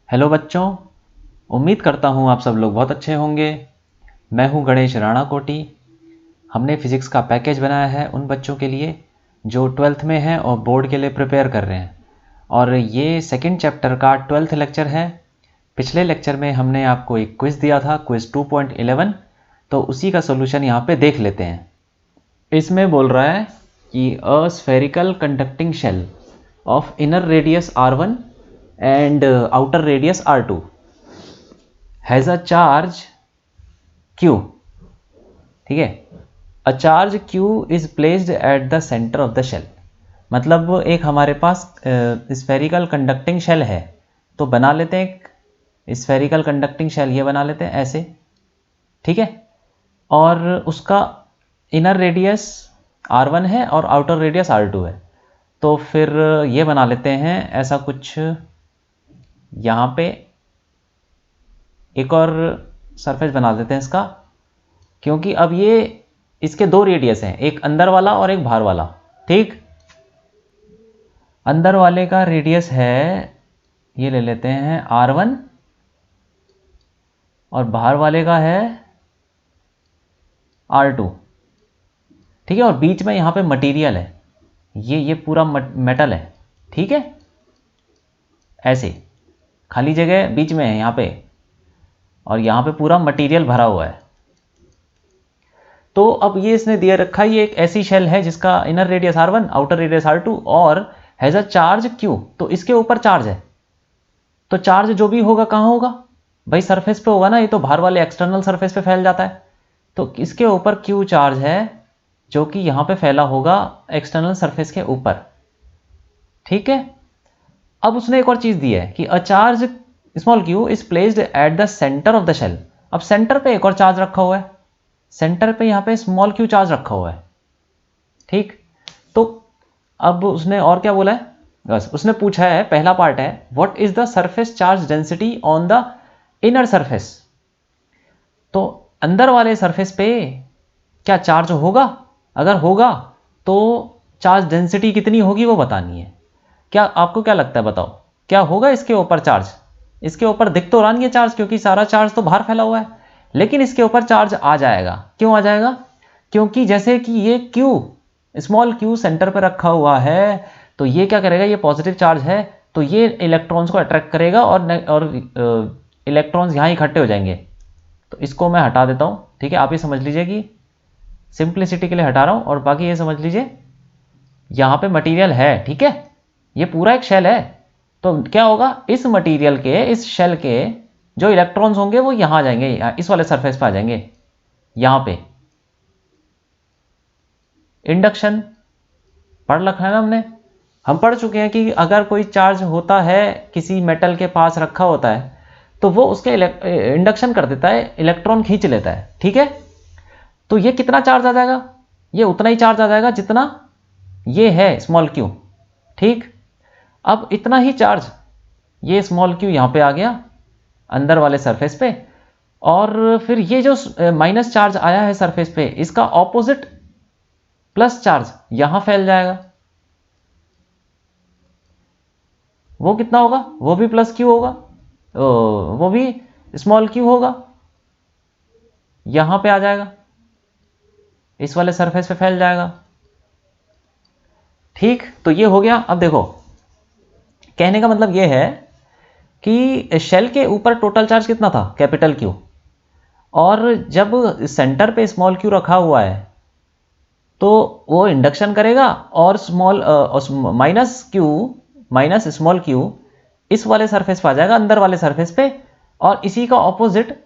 Hello बच्चों, उम्मीद करता हूँ आप सब लोग बहुत अच्छे होंगे। मैं हूँ गणेश राणा कोटी। हमने फिज़िक्स का पैकेज बनाया है उन बच्चों के लिए जो 12th में हैं और बोर्ड के लिए प्रिपेयर कर रहे हैं। और ये सेकंड चैप्टर का 12th लेक्चर है। पिछले लेक्चर में हमने आपको एक क्विज़ दिया था, क्विज़ 2.11, तो उसी का सोल्यूशन यहाँ पे देख लेते हैं। इसमें बोल रहा है कि a spherical conducting shell of inner radius r1 and outer radius r2 has a charge q। ठीक है, a charge q is placed at the center of the shell। मतलब एक हमारे पास स्फेरिकल कंडक्टिंग शेल है, तो बना लेते हैं एक स्फेरिकल कंडक्टिंग शेल, ये बना लेते हैं ऐसे, ठीक है। और उसका इनर रेडियस r1 है और आउटर रेडियस r2 है। तो फिर ये बना लेते हैं ऐसा कुछ, यहाँ पे एक और सरफेस बना देते हैं इसका, क्योंकि अब ये इसके दो रेडियस हैं, एक अंदर वाला और एक बाहर वाला। ठीक, अंदर वाले का रेडियस है, ये ले लेते हैं r1, और बाहर वाले का है r2। ठीक है, और बीच में यहाँ पे मटेरियल है, ये पूरा मेटल है, ठीक है। ऐसे खाली जगह बीच में है यहाँ पे, और यहाँ पे पूरा मटेरियल भरा हुआ है। तो अब ये इसने दिया रखा है, ये एक ऐसी शेल है जिसका inner radius r1, outer radius r2 और हैज अ चार्ज q। तो इसके ऊपर चार्ज है, तो चार्ज जो भी होगा कहाँ होगा भाई, सरफेस पे होगा ना। ये तो बाहर वाले एक्सटर्नल सरफेस पे फैल जाता है, तो इसके ऊपर q चार्ज है जो कि यहाँ पे फैला होगा एक्सटर्नल सरफेस के ऊपर, ठीक है। अब उसने एक और चीज दी है कि a charge small q is placed at the centre of the shell. अब सेंटर पे एक और चार्ज रखा हुआ है, सेंटर पे यहाँ पे स्मॉल q चार्ज रखा हुआ है, ठीक। तो अब उसने और क्या बोला है, बस उसने पूछा है, पहला पार्ट है what is the surface charge density on the inner surface. तो अंदर वाले सरफेस पे क्या चार्ज होगा, अगर होगा तो चार्ज डेंसिटी कितनी होगी वो बतानी है। क्या आपको क्या लगता है, बताओ क्या होगा इसके ऊपर चार्ज। इसके ऊपर दिख तो रहा नहीं है चार्ज, क्योंकि सारा चार्ज तो बाहर फैला हुआ है, लेकिन इसके ऊपर चार्ज आ जाएगा। क्यों आ जाएगा, क्योंकि जैसे कि ये q स्मॉल q सेंटर पर रखा हुआ है, तो ये क्या करेगा, ये पॉजिटिव चार्ज है, तो ये इलेक्ट्रॉन्स को अट्रैक्ट करेगा और इलेक्ट्रॉन्स यहाँ इकट्ठे हो जाएंगे। तो इसको मैं हटा देता हूँ, ठीक है। आप ये समझ लीजिए कि सिंप्लिसिटी के लिए हटा रहा हूँ, और बाकी ये समझ लीजिए यहाँ पे मटेरियल है, ठीक है। ये पूरा एक शेल है, तो क्या होगा, इस मटेरियल के, इस शेल के जो इलेक्ट्रॉन्स होंगे वो यहाँ आ जाएंगे, इस वाले सरफेस पे आ जाएंगे। यहाँ पे इंडक्शन पढ़ रखा है ना हमने, हम पढ़ चुके हैं कि अगर कोई चार्ज होता है किसी मेटल के पास रखा होता है, तो वो उसके इंडक्शन कर देता है, इलेक्ट्रॉन खींच लेता है, ठीक है। तो ये कितना चार्ज आ जाएगा, ये उतना ही चार्ज आ जाएगा जितना ये है स्मॉल q, ठीक। अब इतना ही चार्ज ये स्मॉल q यहाँ पे आ गया अंदर वाले सरफेस पे, और फिर ये जो माइनस चार्ज आया है सरफेस पे, इसका ऑपोजिट प्लस चार्ज यहां फैल जाएगा। वो कितना होगा, वो भी प्लस q होगा, वो भी स्मॉल q होगा, यहां पे आ जाएगा, इस वाले सरफेस पे फैल जाएगा, ठीक। तो ये हो गया। अब देखो, कहने का मतलब ये है कि शेल के ऊपर टोटल चार्ज कितना था, कैपिटल Q, और जब सेंटर पे स्मॉल q रखा हुआ है तो वो इंडक्शन करेगा, और माइनस स्मॉल q इस वाले सरफेस पे आ जाएगा, अंदर वाले सरफेस पे, और इसी का ऑपोजिट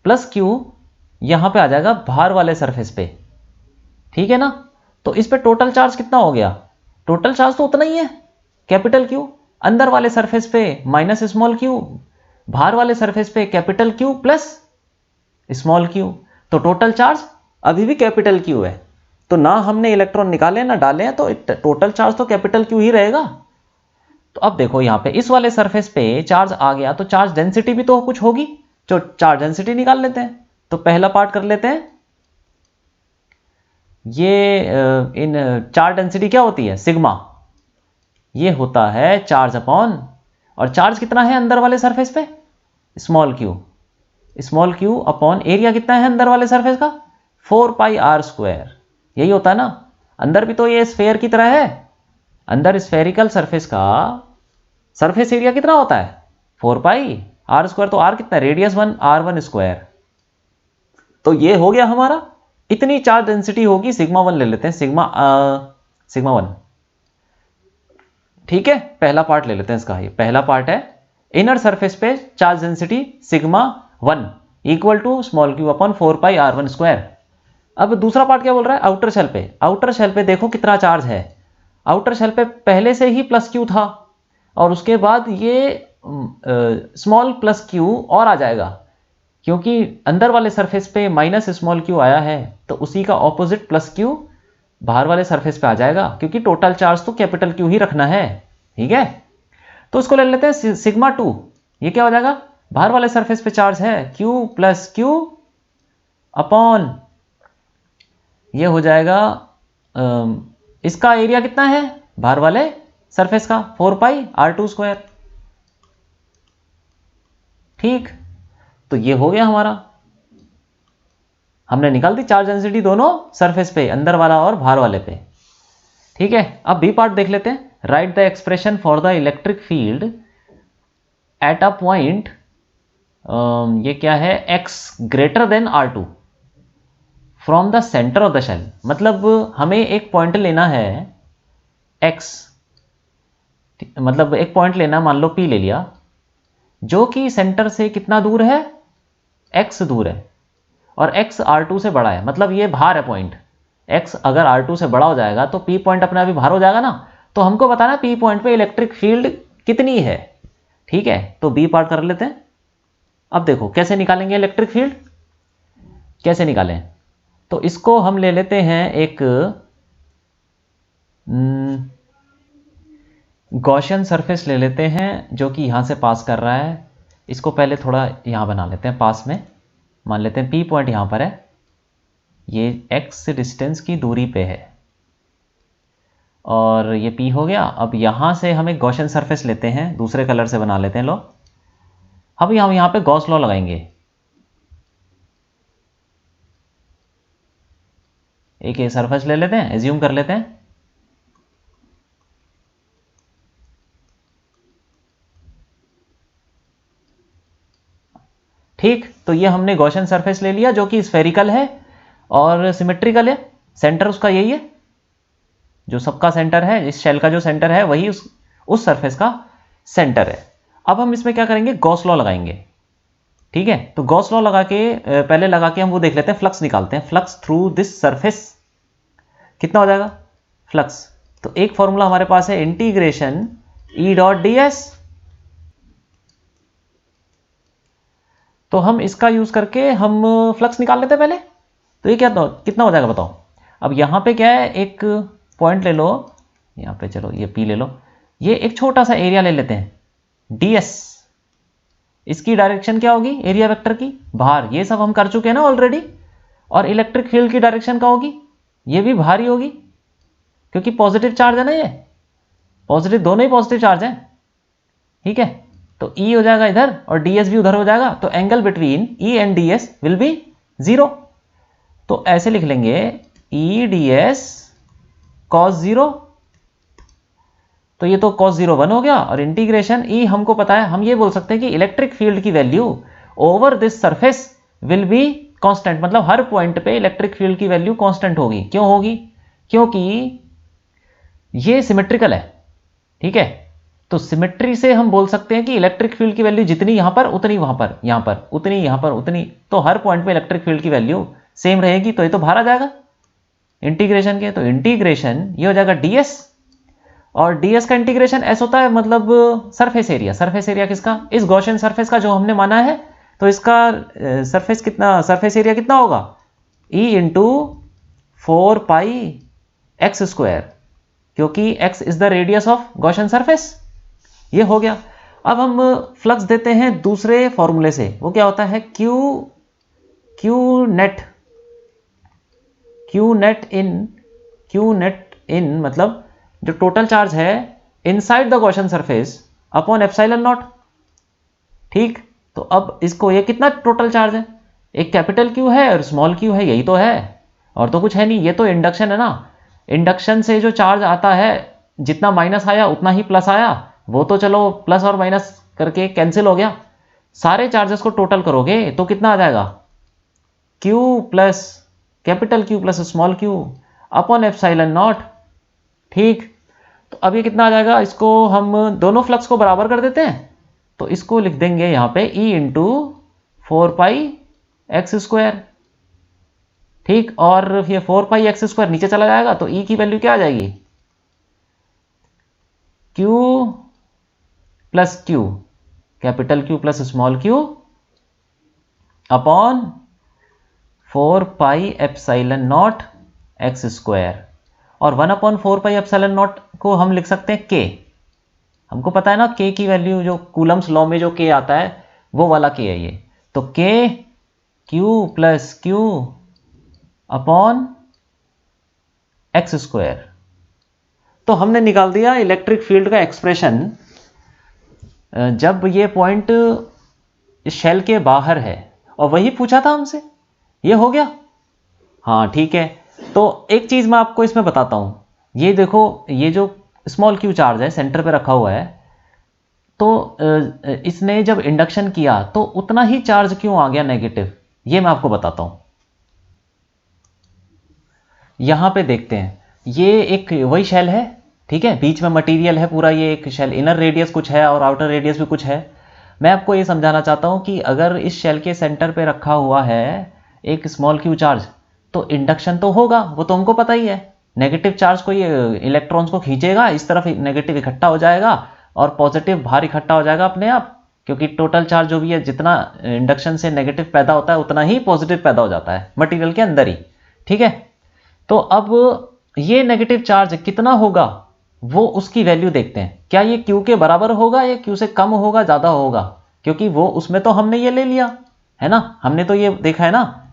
प्लस q यहां पे आ जाएगा बाहर वाले सरफेस पे, ठीक है ना। तो इस पे टोटल चार्ज कितना हो गया, टोटल चार्ज तो उतना ही है, कैपिटल Q अंदर वाले सरफेस पे माइनस स्मॉल q, बाहर वाले सरफेस पे capital Q plus small q। तो टोटल चार्ज अभी भी कैपिटल Q है, तो ना हमने इलेक्ट्रॉन निकाले ना डाले हैं, तो टोटल चार्ज तो कैपिटल Q ही रहेगा। तो अब देखो यहाँ पे इस वाले सरफेस पे चार्ज आ गया, तो चार्ज डेंसिटी भी तो कुछ होगी, जो चार्ज डेंसिटी निकाल लेते हैं। तो पहला पार्ट कर लेते हैं, ये इन चार्ज डेंसिटी क्या होती है, सिग्मा, ये होता है चार्ज अपॉन और चार्ज कितना है अंदर वाले सरफेस पे, स्मॉल क्यू अपॉन एरिया कितना है अंदर वाले सरफेस का, 4πr²। यही होता है ना, अंदर भी तो ये स्फेयर की तरह है, अंदर स्फेरिकल सरफेस का सरफेस एरिया कितना होता है 4πr²। तो आर कितना, रेडियस 1 r1²। तो ये हो गया हमारा, इतनी चार्ज डेंसिटी होगी, सिग्मा 1 ले लेते हैं, सिग्मा 1। ठीक है, पहला पार्ट ले लेते हैं इसका, ये पहला पार्ट है, इनर सरफेस पे charge density sigma 1 equal to small q upon 4πr1²। अब दूसरा पार्ट क्या बोल रहा है, आउटर शेल पे। आउटर शेल पे देखो कितना चार्ज है, आउटर शेल पे पहले से ही प्लस क्यू था और उसके बाद ये स्मॉल प्लस क्यू और आ जाएगा, क्योंकि अंदर वाले सरफेस पे माइनस स्मॉल क्यू आया है तो उसी का ऑपोजिट प्लस क्यू बाहर वाले सरफेस पे आ जाएगा, क्योंकि टोटल चार्ज तो कैपिटल क्यू ही रखना है। ठीक है, तो इसको ले लेते हैं सिग्मा 2। ये क्या हो जाएगा, बाहर वाले सरफेस पे चार्ज है Q प्लस क्यू अपॉन, ये हो जाएगा इसका एरिया कितना है बाहर वाले सरफेस का, 4πr2²। ठीक, तो ये हो गया हमारा, हमने निकाल दी चार्ज डेंसिटी दोनों सरफेस पे, अंदर वाला और बाहर वाले पे। ठीक है, अब बी पार्ट देख लेते हैं। Write the expression for the electric field at a point, ये क्या है, x greater than r2 from the centre of the shell. मतलब हमें एक पॉइंट लेना है x, मतलब एक पॉइंट लेना, मान लो P ले लिया, जो कि सेंटर से कितना दूर है, x दूर है, और x r2 से बड़ा है, मतलब ये बाहर है पॉइंट। x अगर r2 से बड़ा हो जाएगा तो P पॉइंट अपने आप ही बाहर हो जाएगा ना, तो हमको बताना P पॉइंट पे इलेक्ट्रिक फील्ड कितनी है। ठीक है, तो B पार्ट कर लेते हैं। अब देखो कैसे निकालेंगे इलेक्ट्रिक फील्ड, कैसे निकालें, तो इसको हम ले लेते हैं एक गॉसियन सरफेस ले लेते हैं जो कि यहां से पास कर रहा है। इसको पहले थोड़ा यहां बना लेते हैं पास में, मान लेते हैं P पॉइंट यहां पर है, ये x डिस्टेंस की दूरी पे है और ये P हो गया। अब यहां से हम एक गॉसियन सरफेस लेते हैं, दूसरे कलर से बना लेते हैं। लो, अब हम यहां पे गॉस लॉ लगाएंगे। एक ये सरफेस ले लेते हैं, एज्यूम कर लेते हैं। ठीक, तो ये हमने गॉसियन सरफेस ले लिया जो कि स्फेरिकल है और सिमेट्रिकल है, सेंटर उसका यही है, जो सबका सेंटर है, इस शेल का जो सेंटर है वही उस सरफेस का सेंटर है। अब हम इसमें क्या करेंगे, गॉस लॉ लगाएंगे। ठीक है, तो गॉस लॉ लगा के पहले लगा के हम वो देख लेते हैं, फ्लक्स निकालते हैं। फ्लक्स थ्रू दिस सरफेस कितना हो जाएगा फ्लक्स, तो एक फॉर्मूला हमारे पास है, इंटीग्रेशन E.ds। तो हम इसका यूज करके हम फ्लक्स निकाल लेते हैं पहले। तो ये क्या कितना हो जाएगा बताओ। अब यहां पे क्या है, एक पॉइंट ले लो, यहां पे चलो ये P ले लो, ये एक छोटा सा एरिया ले लेते हैं ds। इसकी डायरेक्शन क्या होगी, एरिया वेक्टर की बाहर, ये सब हम कर चुके हैं ना ऑलरेडी। और इलेक्ट्रिक फील्ड की डायरेक्शन क्या होगी, ये भी बाहर ही होगी, क्योंकि पॉजिटिव चार्ज है ना, ये पॉजिटिव, दोनों ही पॉजिटिव चार्ज हैं। ठीक है, तो E हो जाएगा इधर और ds भी उधर हो जाएगा, तो angle between E and ds will be 0। तो ऐसे लिख लेंगे E ds cos 0, तो ये तो cos 0 1 हो गया, और इंटीग्रेशन E हमको पता है, हम ये बोल सकते हैं कि इलेक्ट्रिक फील्ड की value over this surface will be constant, मतलब हर पॉइंट पे इलेक्ट्रिक फील्ड की वैल्यू कांस्टेंट होगी। क्यों होगी, क्योंकि ये सिमेट्रिकल है। ठीक है, तो सिमेट्री से हम बोल सकते हैं कि इलेक्ट्रिक फील्ड की वैल्यू जितनी यहां पर उतनी वहां पर, यहां पर उतनी, यहां पर उतनी, तो हर पॉइंट पे इलेक्ट्रिक फील्ड की वैल्यू सेम रहेगी। तो ये तो बाहर आ जाएगा इंटीग्रेशन के, तो इंटीग्रेशन ये हो जाएगा ds, और ds का इंटीग्रेशन s होता है, मतलब सरफेस एरिया। सरफेस एरिया किसका, इस गॉसियन सरफेस का जो हमने माना है, तो इसका सरफेस कितना, सरफेस एरिया कितना होगा, E इंटू 4πx², क्योंकि x is the radius of Gaussian surface. ये हो गया। अब हम फ्लक्स देते हैं दूसरे फॉर्मूले से, वो क्या होता है, Q नेट इन, मतलब जो टोटल चार्ज है inside the Gaussian surface upon epsilon not. ठीक, तो अब इसको, ये कितना टोटल चार्ज है, एक कैपिटल क्यू है और स्मॉल क्यू है, यही तो है, और तो कुछ है नहीं। ये तो इंडक्शन है ना, इंडक्शन से जो चार्ज आता है, जितना माइनस आया उतना ही प्लस आया, वो तो चलो प्लस और माइनस करके कैंसिल हो गया। सारे चार्जेस को टोटल करोगे तो कितना आ जाएगा, Q plus capital Q plus small q upon epsilon not. ठीक, तो अब ये कितना आ जाएगा, इसको हम दोनों फ्लक्स को बराबर कर देते हैं, तो इसको लिख देंगे यहाँ पे E इंटू 4π(x²). ठीक, और ये 4π(x²) नीचे चला जाएगा, तो E की वैल्यू क्या आ जाएगी, Q plus Q, capital Q plus small q upon 4π(ε0)(x²), और 1/4π(ε0) को हम लिख सकते हैं k। हमको पता है ना k की वैल्यू, जो कूलम्स लॉ में जो k आता है वो वाला k है ये, तो k q plus q upon x²। तो हमने निकाल दिया इलेक्ट्रिक फील्ड का एक्सप्रेशन जब ये पॉइंट शेल के बाहर है, और वही पूछा था हमसे, ये हो गया। हाँ ठीक है, तो एक चीज मैं आपको इसमें बताता हूं, ये देखो, ये जो स्मॉल क्यू चार्ज है सेंटर पे रखा हुआ है, तो इसने जब इंडक्शन किया तो उतना ही चार्ज क्यों आ गया नेगेटिव, ये मैं आपको बताता हूं। यहां पे देखते हैं, ये एक वही शेल है, ठीक है, बीच में मटेरियल है पूरा, ये एक शेल, इनर रेडियस कुछ है और आउटर रेडियस भी कुछ है। मैं आपको ये समझाना चाहता हूं कि अगर इस शेल के सेंटर पे रखा हुआ है एक स्मॉल क्यू चार्ज, तो इंडक्शन तो होगा, वो तो हमको पता ही है। नेगेटिव चार्ज को ये इलेक्ट्रॉन्स को खींचेगा, इस तरफ नेगेटिव इकट्ठा हो जाएगा और पॉजिटिव बाहर इकट्ठा हो जाएगा अपने आप, क्योंकि टोटल चार्ज जो भी है, जितना इंडक्शन से नेगेटिव पैदा होता है उतना ही पॉजिटिव पैदा हो जाता है मटेरियल के अंदर ही। ठीक है, तो अब ये नेगेटिव चार्ज कितना होगा वो उसकी वैल्यू देखते हैं, क्या ये Q के बराबर होगा या Q से कम होगा, ज्यादा होगा, क्योंकि वो उसमें तो हमने ये ले लिया है ना, हमने तो ये देखा है ना,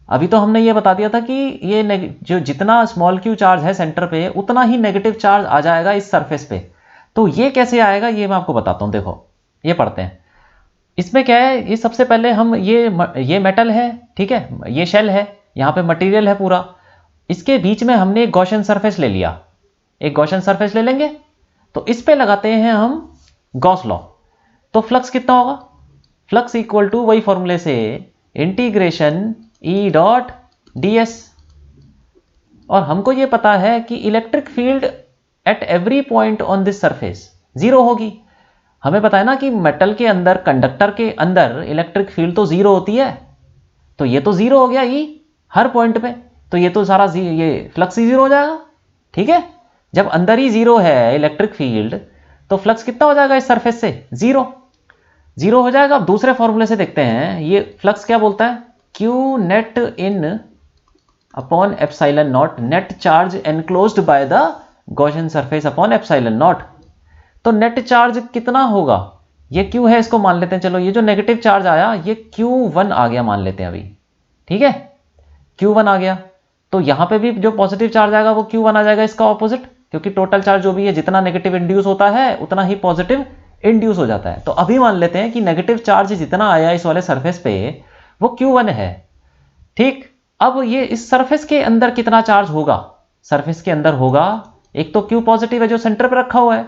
अभी तो हमने ये बता दिया था कि ये जो जितना स्मॉल क्यू चार्ज है सेंटर पे उतना ही नेगेटिव चार्ज आ जाएगा इस सरफेस पे। तो ये कैसे आएगा ये मैं आपको बताता हूं, देखो ये पढ़ते हैं। इसमें क्या है, ये सबसे पहले हम ये मेटल है, ठीक है, ये शेल है, यहाँ पे मटेरियल है पूरा, इसके बीच में हमने एक गॉसियन सरफेस ले लिया, एक गॉसियन सरफेस ले लेंगे, तो इस पे लगाते हैं हम गॉस लॉ। तो फ्लक्स कितना होगा, फ्लक्स इक्वल टू वही फॉर्मूले से इंटीग्रेशन E डॉट ds, और हमको ये पता है कि electric field at every point on this surface zero होगी। हमें पता है ना कि मेटल के अंदर, कंडक्टर के अंदर इलेक्ट्रिक फील्ड तो जीरो होती है, तो ये तो जीरो हो गया E हर पॉइंट पे, तो ये तो सारा ये फ्लक्स ही जीरो हो जाएगा। ठीक है, जब अंदर ही जीरो है इलेक्ट्रिक फील्ड, तो फ्लक्स कितना हो जाएगा इस सरफेस से, जीरो, जीरो हो जाएगा। अब दूसरे फॉर्मूले से देखते हैं, ये फ्लक्स क्या बोलता है, Q net in upon epsilon not, net charge enclosed by the Gaussian surface upon epsilon naught. तो नेट चार्ज कितना होगा, ये Q है, इसको मान लेते हैं, चलो ये जो नेगेटिव चार्ज आया ये Q1 आ गया मान लेते हैं अभी, ठीक है, Q1 आ गया, तो यहां पे भी जो पॉजिटिव चार्ज आएगा वो Q1 आ जाएगा, इसका ऑपोजिट, क्योंकि टोटल चार्ज जो भी है जितना नेगेटिव इंड्यूस होता है उतना ही पॉजिटिव इंड्यूस हो जाता है। तो अभी मान लेते हैं कि नेगेटिव चार्ज जितना आया इस वाले सरफेस पे वो Q1 है। ठीक, अब ये इस सरफेस के अंदर कितना चार्ज होगा, सरफेस के अंदर होगा, एक तो Q पॉजिटिव है जो सेंटर पे रखा हुआ है,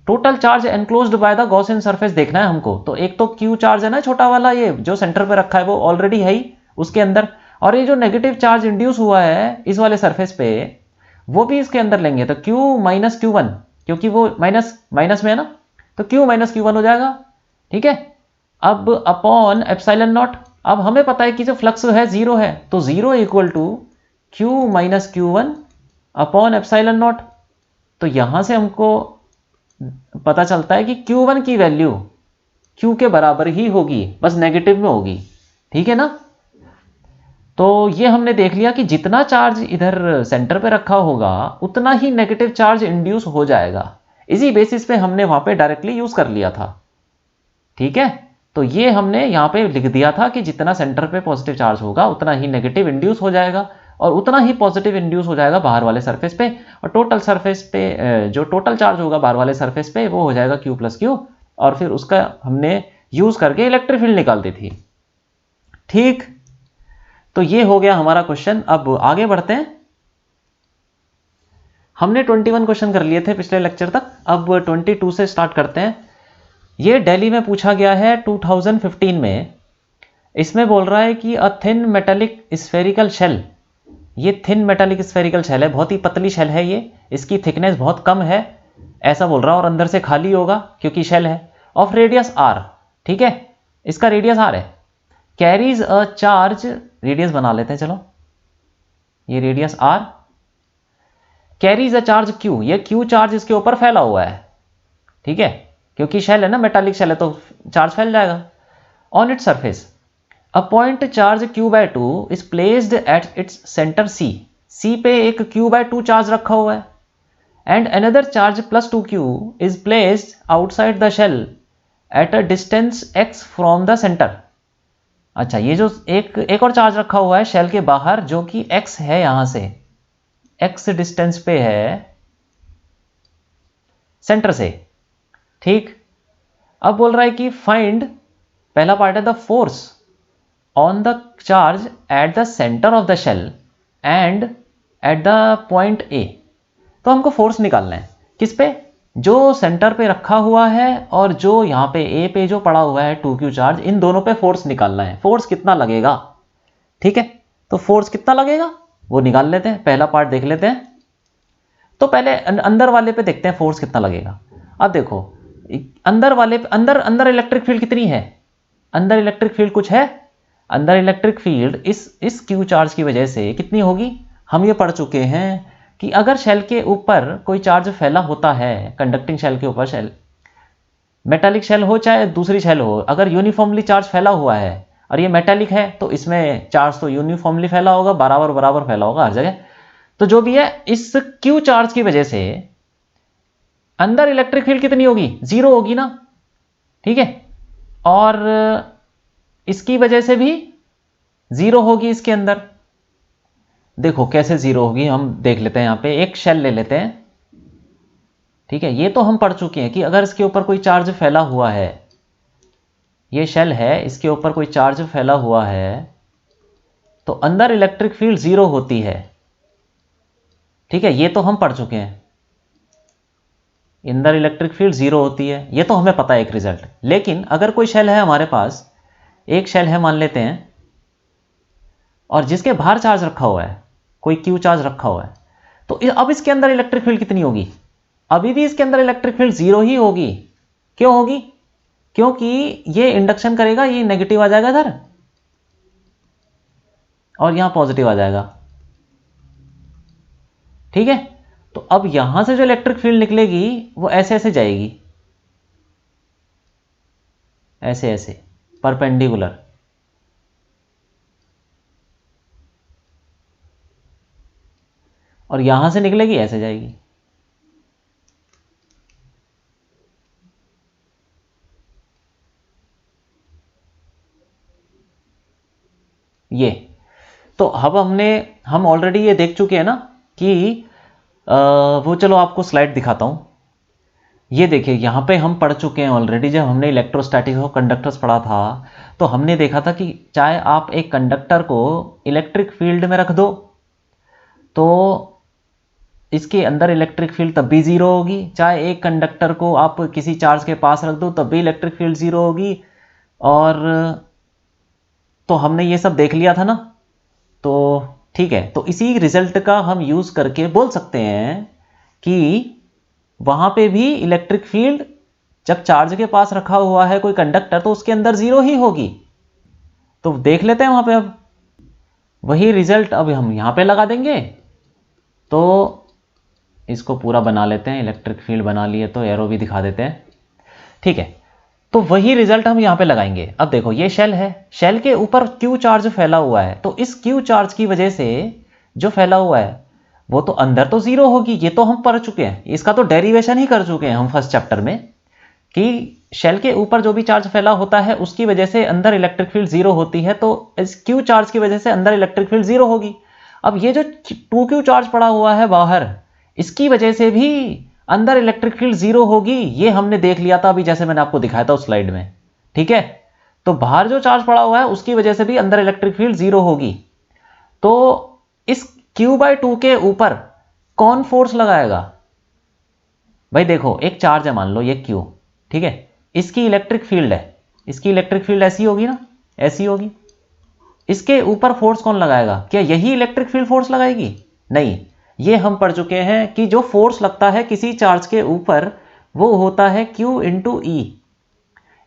total charge enclosed by the Gaussian surface देखना है हमको, तो एक तो Q चार्ज है ना छोटा वाला, ये जो सेंटर पे रखा है वो ऑलरेडी है ही उसके अंदर, और ये जो नेगेटिव चार्ज इंड्यूस हुआ है इस वाले सरफेस पे वो भी इसके अंदर लेंगे, तो Q माइनस Q1, क्योंकि वो माइनस माइनस में है ना, तो Q माइनस Q1 हो जाएगा। ठीक है, अब अपॉन एप्सिलॉन नॉट, अब हमें पता है कि जो फ्लक्स है जीरो है, तो zero equal to Q minus Q1 upon epsilon naught. तो यहां से हमको पता चलता है कि Q1 की वैल्यू Q के बराबर ही होगी, बस नेगेटिव में होगी। ठीक है ना, तो ये हमने देख लिया कि जितना चार्ज इधर सेंटर पे रखा होगा उतना ही नेगेटिव चार्ज इंड्यूस हो जाएगा, इसी बेसिस पे हमने वहां पे डायरेक्टली यूज कर लिया था। ठीक है, तो ये हमने यहाँ पे लिख दिया था कि जितना सेंटर पे पॉजिटिव चार्ज होगा उतना ही नेगेटिव इंड्यूस हो जाएगा, और उतना ही पॉजिटिव इंड्यूस हो जाएगा बाहर वाले सरफेस पे, और टोटल सरफेस पे जो टोटल चार्ज होगा बाहर वाले सरफेस पे वो हो जाएगा Q प्लस क्यू, और फिर उसका हमने यूज करके इलेक्ट्रिक फील्ड निकालती थी। ठीक, तो ये हो गया हमारा क्वेश्चन। अब आगे बढ़ते हैं। हमने 21 क्वेश्चन कर लिए थे पिछले लेक्चर तक, अब 22 से स्टार्ट करते हैं। ये दिल्ली में पूछा गया है 2015 में। इसमें बोल रहा है कि a thin metallic spherical shell, ये थिन मेटालिक स्फेरिकल शेल है, बहुत ही पतली शेल है ये, इसकी थिकनेस बहुत कम है ऐसा बोल रहा है, और अंदर से खाली होगा क्योंकि शेल है, ऑफ रेडियस आर, ठीक है, इसका रेडियस आर है, कैरीज अ चार्ज, रेडियस बना लेते हैं चलो, ये radius R, carries a charge q, ये क्यू चार्ज इसके ऊपर फैला हुआ है, ठीक है, क्योंकि शेल है ना, मेटालिक शेल है तो चार्ज फैल जाएगा। On its surface a point charge Q/2 is placed at its centre C, C पे एक Q/2 चार्ज रखा हुआ है, and another charge +2Q is placed outside the shell at a distance x from the centre. अच्छा, ये जो एक और चार्ज रखा हुआ है शेल के बाहर जो कि x है, यहां से x डिस्टेंस पे है सेंटर से, ठीक। अब बोल रहा है कि फाइंड, पहला पार्ट है the force on the charge at the centre of the shell and at the point A। तो हमको फोर्स निकालना है किस पे, जो सेंटर पे रखा हुआ है और जो यहाँ पे A पे जो पड़ा हुआ है 2Q चार्ज, इन दोनों पे फोर्स निकालना है। फोर्स कितना लगेगा, ठीक है, तो फोर्स कितना लगेगा वो निकाल लेते हैं, पहला पार्ट देख लेते हैं। तो पहले अंदर वाले पे देखते हैं फोर्स कितना लगेगा। अब देखो अंदर वाले पे, अंदर इलेक्ट्रिक फील्ड कितनी है, अंदर इलेक्ट्रिक फील्ड कुछ है, अंदर इलेक्ट्रिक फील्ड इस क्यू चार्ज की वजह से कितनी होगी, हम ये पढ़ चुके हैं कि अगर शेल के ऊपर कोई चार्ज फैला होता है, कंडक्टिंग शेल के ऊपर, शेल मेटालिक शेल हो चाहे दूसरी शेल हो, अगर यूनिफॉर्मली चार्ज फैला हुआ है और ये मेटालिक है तो इसमें चार्ज तो यूनिफॉर्मली फैला होगा, बराबर बराबर फैला होगा हर जगह। तो जो भी है, इस क्यू चार्ज की वजह से अंदर इलेक्ट्रिक फील्ड कितनी होगी, 0 होगी ना, ठीक है, और इसकी वजह से भी 0 होगी इसके अंदर। देखो कैसे 0 होगी, हम देख लेते हैं। यहाँ पे एक शेल ले लेते हैं, ठीक है, ये तो हम पढ़ चुके हैं कि अगर इसके ऊपर कोई चार्ज फैला हुआ है, ये शेल है, इसके ऊपर कोई चार्ज फैला हुआ है तो अंदर इलेक्ट्रिक फील्ड 0 होती है, ठीक है, ये तो हम पढ़ चुके हैं, अंदर इलेक्ट्रिक फील्ड 0 होती है, ये तो हमें पता है एक रिजल्ट। लेकिन अगर कोई शेल है हमारे पास, एक शेल है मान लेते हैं, और जिसके बाहर चार्ज रखा हुआ है, कोई क्यू चार्ज रखा हुआ है, तो अब इसके अंदर इलेक्ट्रिक फील्ड कितनी होगी, अभी भी इसके अंदर इलेक्ट्रिक फील्ड 0 ही होगी। क्यों होगी, क्योंकि ये इंडक्शन करेगा, ये नेगेटिव आ जाएगा इधर और यहां पॉजिटिव आ जाएगा, ठीक है। तो अब यहां से जो इलेक्ट्रिक फील्ड निकलेगी वो ऐसे ऐसे जाएगी, ऐसे ऐसे परपेंडिकुलर, और यहां से निकलेगी ऐसे जाएगी। ये तो अब हम ऑलरेडी ये देख चुके हैं ना कि वो, चलो आपको स्लाइड दिखाता हूं। ये देखिए यहाँ पे हम पढ़ चुके हैं ऑलरेडी, जब हमने इलेक्ट्रोस्टैटिक्स और कंडक्टर्स पढ़ा था तो हमने देखा था कि चाहे आप एक कंडक्टर को इलेक्ट्रिक फील्ड में रख दो तो इसके अंदर इलेक्ट्रिक फील्ड तब भी 0 होगी, चाहे एक कंडक्टर को आप किसी चार्ज के पास रख दो तब भी इलेक्ट्रिक फील्ड 0 होगी। और तो हमने ये सब देख लिया था ना, तो ठीक है, तो इसी रिजल्ट का हम यूज करके बोल सकते हैं कि वहां पे भी इलेक्ट्रिक फील्ड जब चार्ज के पास रखा हुआ है कोई कंडक्टर तो उसके अंदर 0 ही होगी। तो देख लेते हैं वहां पे, अब वही रिजल्ट अब हम यहां पे लगा देंगे। तो इसको पूरा बना लेते हैं, इलेक्ट्रिक फील्ड बना लिए तो एरो भी दिखा देते हैं, ठीक है। तो वही रिजल्ट हम यहां पे लगाएंगे। अब देखो ये शेल है, शेल के ऊपर क्यू चार्ज फैला हुआ है, तो इस क्यू चार्ज की वजह से जो फैला हुआ है वो तो अंदर तो 0 होगी, ये तो हम पढ़ चुके हैं, इसका तो डेरिवेशन ही कर चुके हैं हम फर्स्ट चैप्टर में कि शेल के ऊपर जो भी चार्ज फैला होता है उसकी वजह से अंदर इलेक्ट्रिक फील्ड 0 होती है, तो इस क्यू चार्ज की वजह से अंदर इलेक्ट्रिक फील्ड 0 होगी। अब ये जो 2q चार्ज पड़ा हुआ है बाहर, इसकी वजह से भी अंदर इलेक्ट्रिक फील्ड जीरो होगी, ये हमने देख लिया था अभी, जैसे मैंने आपको दिखाया था उस स्लाइड में। ठीक है, तो बाहर जो चार्ज पड़ा हुआ है उसकी वजह से भी अंदर इलेक्ट्रिक फील्ड जीरो होगी। तो इस q/2 के ऊपर कौन फोर्स लगाएगा? भाई देखो, एक चार्ज है, मान लो ये q, ठीक है, इसकी इलेक्ट्रिक फील्ड है, इसकी इलेक्ट्रिक फील्ड ऐसी होगी ना, ऐसी होगी। इसके ऊपर फोर्स कौन लगाएगा? क्या यही इलेक्ट्रिक फील्ड फोर्स लगाएगी? नहीं, ये हम पढ़ चुके हैं कि जो फोर्स लगता है किसी चार्ज के ऊपर वो होता है Q इंटू ई।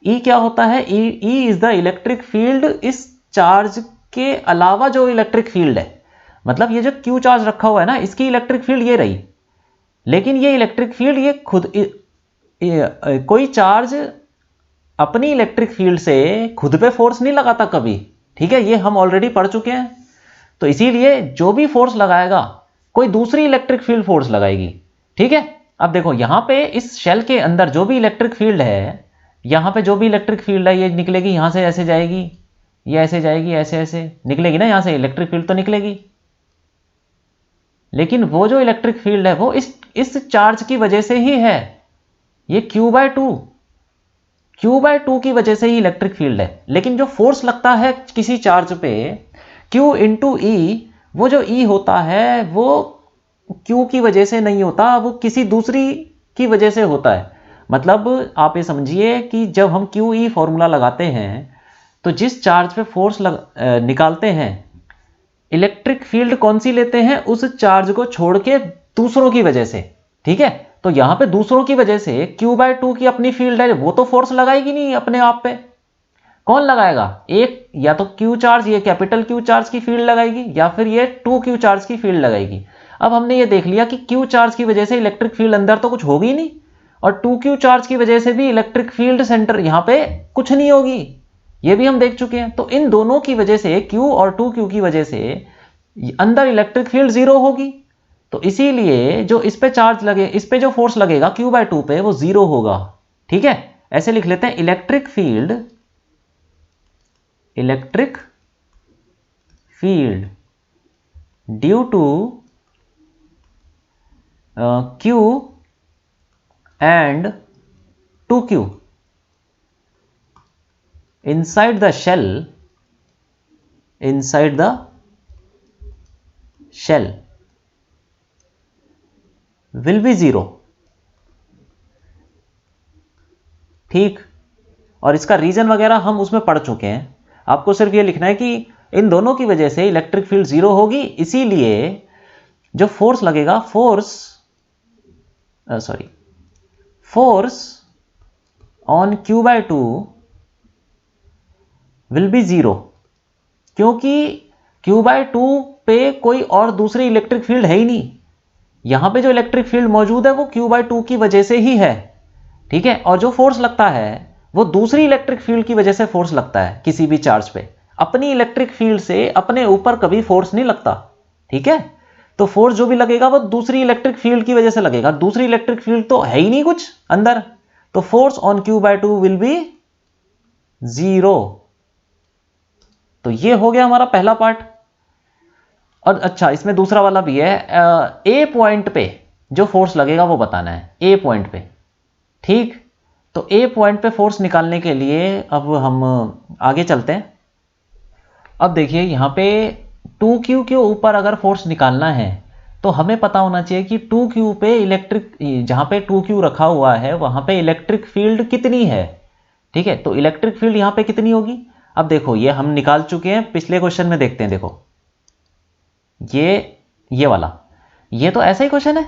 ई क्या होता है? E is the electric field इस चार्ज के अलावा जो इलेक्ट्रिक फील्ड है। मतलब ये जो Q चार्ज रखा हुआ है ना, इसकी इलेक्ट्रिक फील्ड ये रही, लेकिन ये इलेक्ट्रिक फील्ड ये खुद कोई चार्ज अपनी इलेक्ट्रिक फील्ड से खुद पे फोर्स नहीं लगाता कभी। ठीक है, ये हम ऑलरेडी पढ़ चुके हैं। तो इसीलिए जो भी फोर्स लगाएगा कोई दूसरी इलेक्ट्रिक फील्ड फोर्स लगाएगी। ठीक है, अब देखो यहां पे इस शेल के अंदर जो भी इलेक्ट्रिक फील्ड है, यहां पे जो भी इलेक्ट्रिक फील्ड है, ये निकलेगी यहां से, ऐसे जाएगी, ये ऐसे जाएगी, ऐसे ऐसे निकलेगी ना, यहां से इलेक्ट्रिक फील्ड तो निकलेगी। लेकिन वो जो इलेक्ट्रिक फील्ड है वो इस चार्ज की वजह से ही है, ये Q/2 की वजह से ही इलेक्ट्रिक फील्ड है। लेकिन जो फोर्स लगता है किसी चार्ज पे Q इंटू ई, वो जो E होता है वो Q की वजह से नहीं होता, वो किसी दूसरी की वजह से होता है। मतलब आप ये समझिए कि जब हम QE फॉर्मूला लगाते हैं तो जिस चार्ज पे फोर्स निकालते हैं, इलेक्ट्रिक फील्ड कौन सी लेते हैं? उस चार्ज को छोड़ के दूसरों की वजह से। ठीक है, तो यहां पे दूसरों की वजह से Q/2 की अपनी फील्ड है, वो तो फोर्स लगाएगी नहीं अपने आप पे। कौन लगाएगा? एक या तो Q चार्ज, ये कैपिटल Q चार्ज की फील्ड लगाएगी, या फिर ये 2Q चार्ज की फील्ड लगाएगी। अब हमने ये देख लिया कि Q चार्ज की वजह से इलेक्ट्रिक फील्ड अंदर तो कुछ होगी नहीं, और 2Q चार्ज की वजह से भी इलेक्ट्रिक फील्ड सेंटर यहां पे कुछ नहीं होगी, ये भी हम देख चुके हैं। तो इन दोनों की वजह से, Q और 2Q की वजह से अंदर इलेक्ट्रिक फील्ड जीरो होगी। तो इसीलिए जो इस पे चार्ज लगे, इस पे जो फोर्स लगेगा Q/2 पे, वो जीरो होगा। ठीक है, ऐसे लिख लेते हैं, electric field due to Q and 2Q inside the shell will be zero। ठीक, और इसका रीजन वगैरह हम उसमें पढ़ चुके हैं। आपको सिर्फ ये लिखना है कि इन दोनों की वजह से इलेक्ट्रिक फील्ड जीरो होगी, इसीलिए जो फोर्स लगेगा, force on Q/2 will be zero, क्योंकि Q/2 पे कोई और दूसरी इलेक्ट्रिक फील्ड है ही नहीं। यहां पे जो इलेक्ट्रिक फील्ड मौजूद है वो Q/2 की वजह से ही है। ठीक है, और जो फोर्स लगता है वो दूसरी इलेक्ट्रिक फील्ड की वजह से फोर्स लगता है किसी भी चार्ज पे। अपनी इलेक्ट्रिक फील्ड से अपने ऊपर कभी फोर्स नहीं लगता। ठीक है, तो फोर्स जो भी लगेगा वो दूसरी इलेक्ट्रिक फील्ड की वजह से लगेगा। दूसरी इलेक्ट्रिक फील्ड तो है ही नहीं कुछ अंदर, तो force on Q/2 will be zero. तो ये हो गया हमारा पहला पार्ट। और अच्छा, इसमें दूसरा वाला भी है, ए पॉइंट पे जो फोर्स लगेगा वो बताना है, ए पॉइंट पे। ठीक, तो ए पॉइंट पे फोर्स निकालने के लिए अब हम आगे चलते हैं। अब देखिए यहां पे 2Q के ऊपर अगर फोर्स निकालना है तो हमें पता होना चाहिए कि 2Q पे इलेक्ट्रिक, जहां पे 2Q रखा हुआ है वहां पे इलेक्ट्रिक फील्ड कितनी है। ठीक है, तो इलेक्ट्रिक फील्ड यहां पे कितनी होगी? अब देखो ये हम निकाल चुके हैं, पिछले क्वेश्चन में देखते हैं। देखो ये वाला, ये तो ऐसा ही क्वेश्चन है।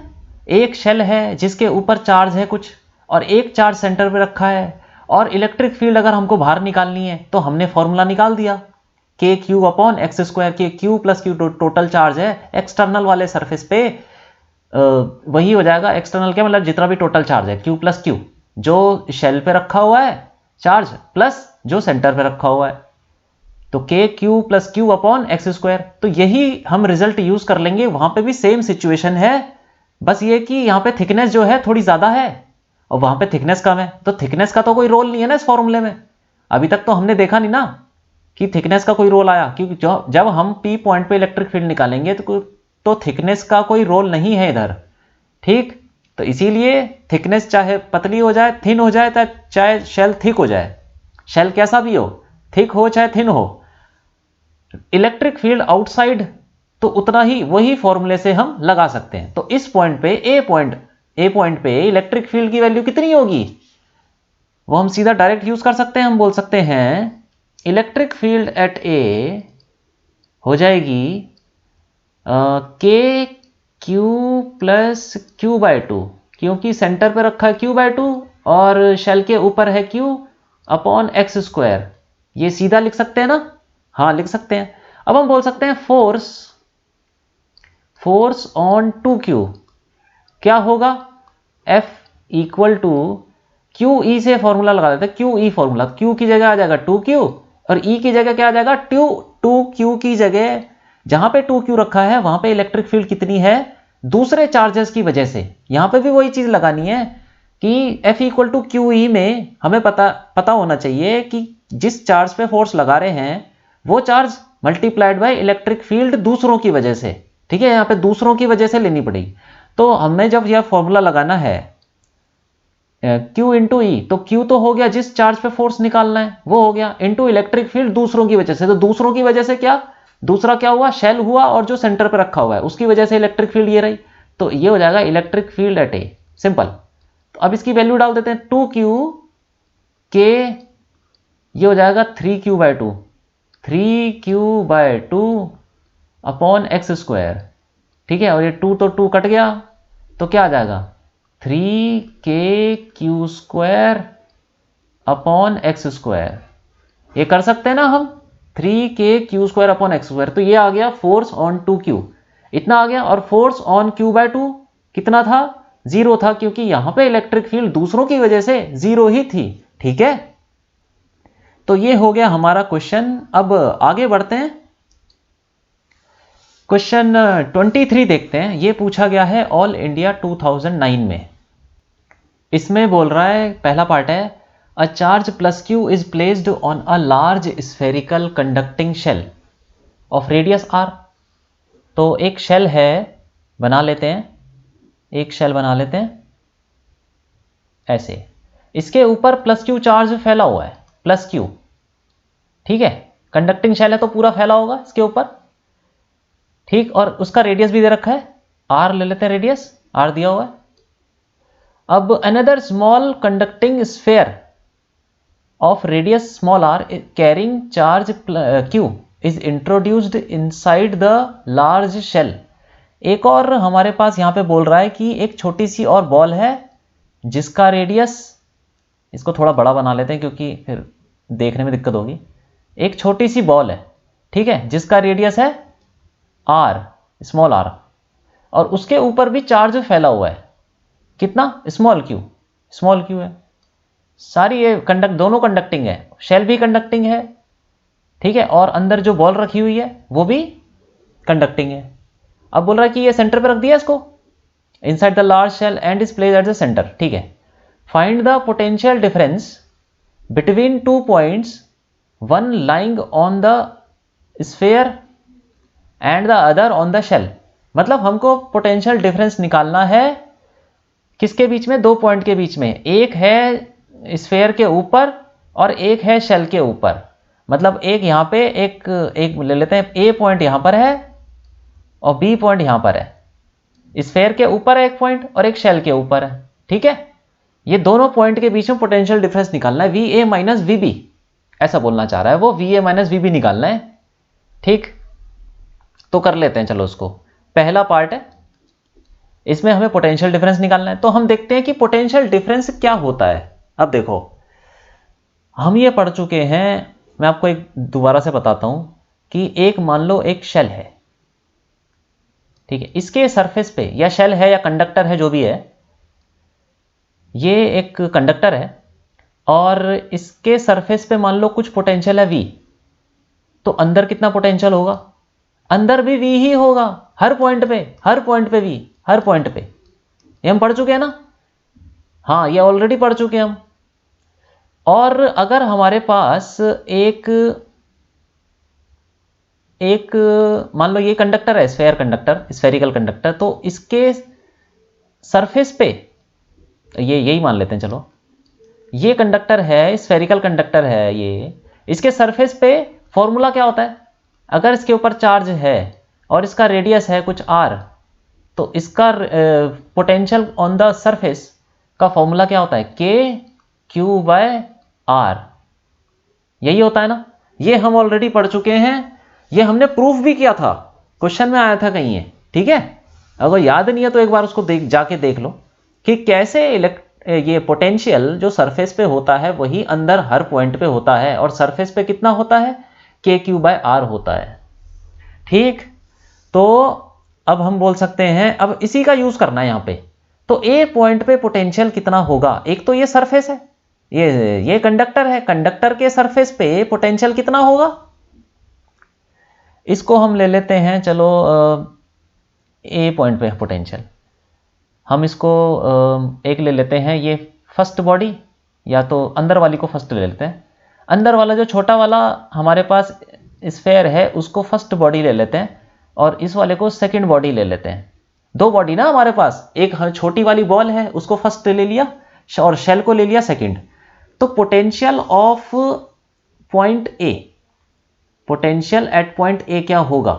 एक शेल है जिसके ऊपर चार्ज है कुछ, और एक चार्ज सेंटर पे रखा है, और इलेक्ट्रिक फील्ड अगर हमको बाहर निकालनी है तो हमने फॉर्मूला निकाल दिया, KQ/x², के Q plus Q total charge है एक्सटर्नल वाले सरफेस पे, वही हो जाएगा। एक्सटर्नल क्या मतलब? जितना भी टोटल चार्ज है Q प्लस Q, जो शेल पे रखा हुआ है चार्ज प्लस जो सेंटर पे रखा हुआ है, तो KQ प्लस Q/x²। तो यही हम रिजल्ट यूज कर लेंगे, वहां पे भी सेम सिचुएशन है, बस ये कि यहां पे थिकनेस जो है थोड़ी ज्यादा है और वहां पे थिकनेस कम है। तो थिकनेस का तो कोई रोल नहीं है ना इस फॉर्मूले में, अभी तक तो हमने देखा नहीं ना। कि थिकनेस का कोई रोल आया, क्योंकि जब हम P पॉइंट पे इलेक्ट्रिक फील्ड निकालेंगे तो थिकनेस का कोई रोल नहीं है इधर, ठीक। तो इसीलिए थिकनेस चाहे पतली हो जाए, थिन हो जाए, चाहे शेल थिक हो जाए, शेल कैसा भी हो, थिक हो चाहे थिन हो, इलेक्ट्रिक फील्ड आउटसाइड तो उतना ही वही फॉर्मूले से हम लगा सकते हैं। तो इस पॉइंट पे ए पॉइंट पे इलेक्ट्रिक फील्ड की वैल्यू कितनी होगी, वो हम सीधा डायरेक्ट यूज कर सकते हैं। हम बोल सकते हैं इलेक्ट्रिक फील्ड एट ए हो जाएगी के Q plus Q by two, क्योंकि सेंटर पे रखा है क्यू बाय टू और शेल के ऊपर है क्यू अपॉन एक्स स्क्वायर। ये सीधा लिख सकते हैं ना, हाँ लिख सकते हैं। अब हम बोल सकते हैं फोर्स ऑन 2q क्या होगा, F equal to q E से फॉर्मूला लगा देते हैं, क्यू ई फॉर्मूला, क्यू की जगह आ जाएगा 2q और ई की जगह क्या आ जाएगा 2q की जगह जहां पे 2q रखा है वहां पे इलेक्ट्रिक फील्ड कितनी है दूसरे चार्जेस की वजह से। यहां पे भी वही चीज लगानी है कि F equal to q E में हमें पता होना चाहिए कि जिस चार्ज पे फोर्स लगा रहे हैं वो charge multiplied by electric field दूसरों की वजह से, ठीक है। यहाँ पे दूसरों की वजह से लेनी पड़ेगी। तो हमें जब यह फॉर्मूला लगाना है Q इंटू ई, तो Q तो हो गया जिस चार्ज पे फोर्स निकालना है वो हो गया, इंटू इलेक्ट्रिक फील्ड दूसरों की वजह से। तो दूसरों की वजह से क्या, दूसरा क्या हुआ, शेल हुआ और जो सेंटर पे रखा हुआ है उसकी वजह से इलेक्ट्रिक फील्ड ये रही। तो ये हो जाएगा इलेक्ट्रिक फील्ड एट ए, सिंपल। तो अब इसकी वैल्यू डाल देते हैं 2q के, ये हो जाएगा 3q by 2, 3q by 2 upon x square, ठीक है। और ये 2 तो 2 कट गया तो क्या आ जाएगा 3kq square upon x square. ये कर सकते हैं ना हम, 3kq square upon x square. तो ये आ गया फोर्स ऑन 2q, इतना आ गया। और फोर्स ऑन q बाय 2 कितना था, 0 था, क्योंकि यहां पे इलेक्ट्रिक फील्ड दूसरों की वजह से 0 ही थी, ठीक है। तो ये हो गया हमारा क्वेश्चन। अब आगे बढ़ते हैं, क्वेश्चन 23 देखते हैं। ये पूछा गया है ऑल इंडिया 2009 में। इसमें बोल रहा है, पहला पार्ट है, a charge plus q is placed on a large spherical conducting shell of radius R. तो एक शेल है, बना लेते हैं, एक शेल बना लेते हैं ऐसे, इसके ऊपर प्लस क्यू चार्ज फैला हुआ है, प्लस क्यू, ठीक है। कंडक्टिंग शेल है तो पूरा फैला होगा इसके ऊपर, ठीक। और उसका रेडियस भी दे रखा है, आर ले लेते हैं, रेडियस आर दिया हुआ है। अब another small conducting sphere of radius small r carrying charge q is introduced inside the large shell. एक और हमारे पास यहां पे बोल रहा है कि एक छोटी सी और बॉल है जिसका रेडियस, इसको थोड़ा बड़ा बना लेते हैं क्योंकि फिर देखने में दिक्कत होगी। एक छोटी सी बॉल है, ठीक है, जिसका रेडियस है आर, स्मॉल आर, और उसके ऊपर भी चार्ज फैला हुआ है, कितना, स्मॉल क्यू है। सारी ये दोनों कंडक्टिंग है, शेल भी कंडक्टिंग है, ठीक है, और अंदर जो बॉल रखी हुई है वो भी कंडक्टिंग है। अब बोल रहा है कि ये सेंटर पे रख दिया इसको, inside the large shell and is placed at the centre, ठीक है। Find the potential difference between 2 points, one lying on the sphere and the other on the shell. मतलब हमको पोटेंशियल डिफरेंस निकालना है किसके बीच में, 2 पॉइंट के बीच में, एक है स्फेयर के ऊपर और एक है शेल के ऊपर। मतलब एक यहां पे एक ले लेते हैं, ए पॉइंट यहां पर है और बी पॉइंट यहां पर है। स्फेयर के ऊपर है एक पॉइंट और एक शेल के ऊपर है, ठीक है। ये दोनों पॉइंट के बीच में पोटेंशियल डिफरेंस निकालना है, V A minus V B, ऐसा बोलना चाह रहा है वो, V A minus V B निकालना है, ठीक। तो कर लेते हैं, चलो उसको। पहला पार्ट है, इसमें हमें पोटेंशियल डिफरेंस निकालना है। तो हम देखते हैं कि पोटेंशियल डिफरेंस क्या होता है। अब देखो, हम ये पढ़ चुके हैं, मैं आपको एक दोबारा से बताता हूं कि एक मान लो एक शेल है, ठीक है, इसके सरफेस पे, या शेल है या कंडक्टर है जो भी है, ये एक कंडक्टर है और इसके सरफेस पे मान लो कुछ पोटेंशियल है V, तो अंदर कितना पोटेंशियल होगा, अंदर भी V ही होगा, हर पॉइंट पे V, हर पॉइंट पे। ये हम पढ़ चुके हैं ना, हाँ ये ऑलरेडी पढ़ चुके हैं हम। और अगर हमारे पास एक एक मान लो ये कंडक्टर है, स्फेयर कंडक्टर, स्फेरिकल कंडक्टर, तो इसके सरफेस पे ये यही मान लेते हैं, चलो ये कंडक्टर है, स्फेरिकल कंडक्टर है ये, इसके सरफेस पे फॉर्मूला क्या होता है? अगर इसके ऊपर चार्ज है और इसका रेडियस है कुछ r, तो इसका पोटेंशियल ऑन द सरफेस का फॉर्मूला क्या होता है? KQ/R, यही होता है ना। ये हम ऑलरेडी पढ़ चुके हैं, ये हमने प्रूफ भी किया था, क्वेश्चन में आया था कहीं ये, ठीक है। अगर याद नहीं है तो एक बार उसको जाके देख लो कि कैसे ये पोटेंशियल जो सरफेस पे होता है वही अंदर हर पॉइंट पे होता है, और सरफेस पे कितना होता है? KQ/R होता है, ठीक। तो अब हम बोल सकते हैं, अब इसी का यूज करना है यहां पे। तो ए पॉइंट पे पोटेंशियल कितना होगा? एक तो ये सरफेस है, ये कंडक्टर है, कंडक्टर के सरफेस पे पोटेंशियल कितना होगा? इसको हम ले लेते हैं, चलो ए पॉइंट पे पोटेंशियल, हम इसको एक ले लेते हैं, ये फर्स्ट बॉडी, या तो अंदर वाली को फर्स्ट ले लेते हैं। अंदर वाला जो छोटा वाला हमारे पास स्फेयर है उसको फर्स्ट बॉडी ले लेते हैं, और इस वाले को सेकंड बॉडी ले लेते हैं। दो बॉडी ना हमारे पास, एक छोटी वाली बॉल है उसको फर्स्ट ले लिया और शेल को ले लिया सेकंड। तो potential of point A, potential at point ए क्या होगा?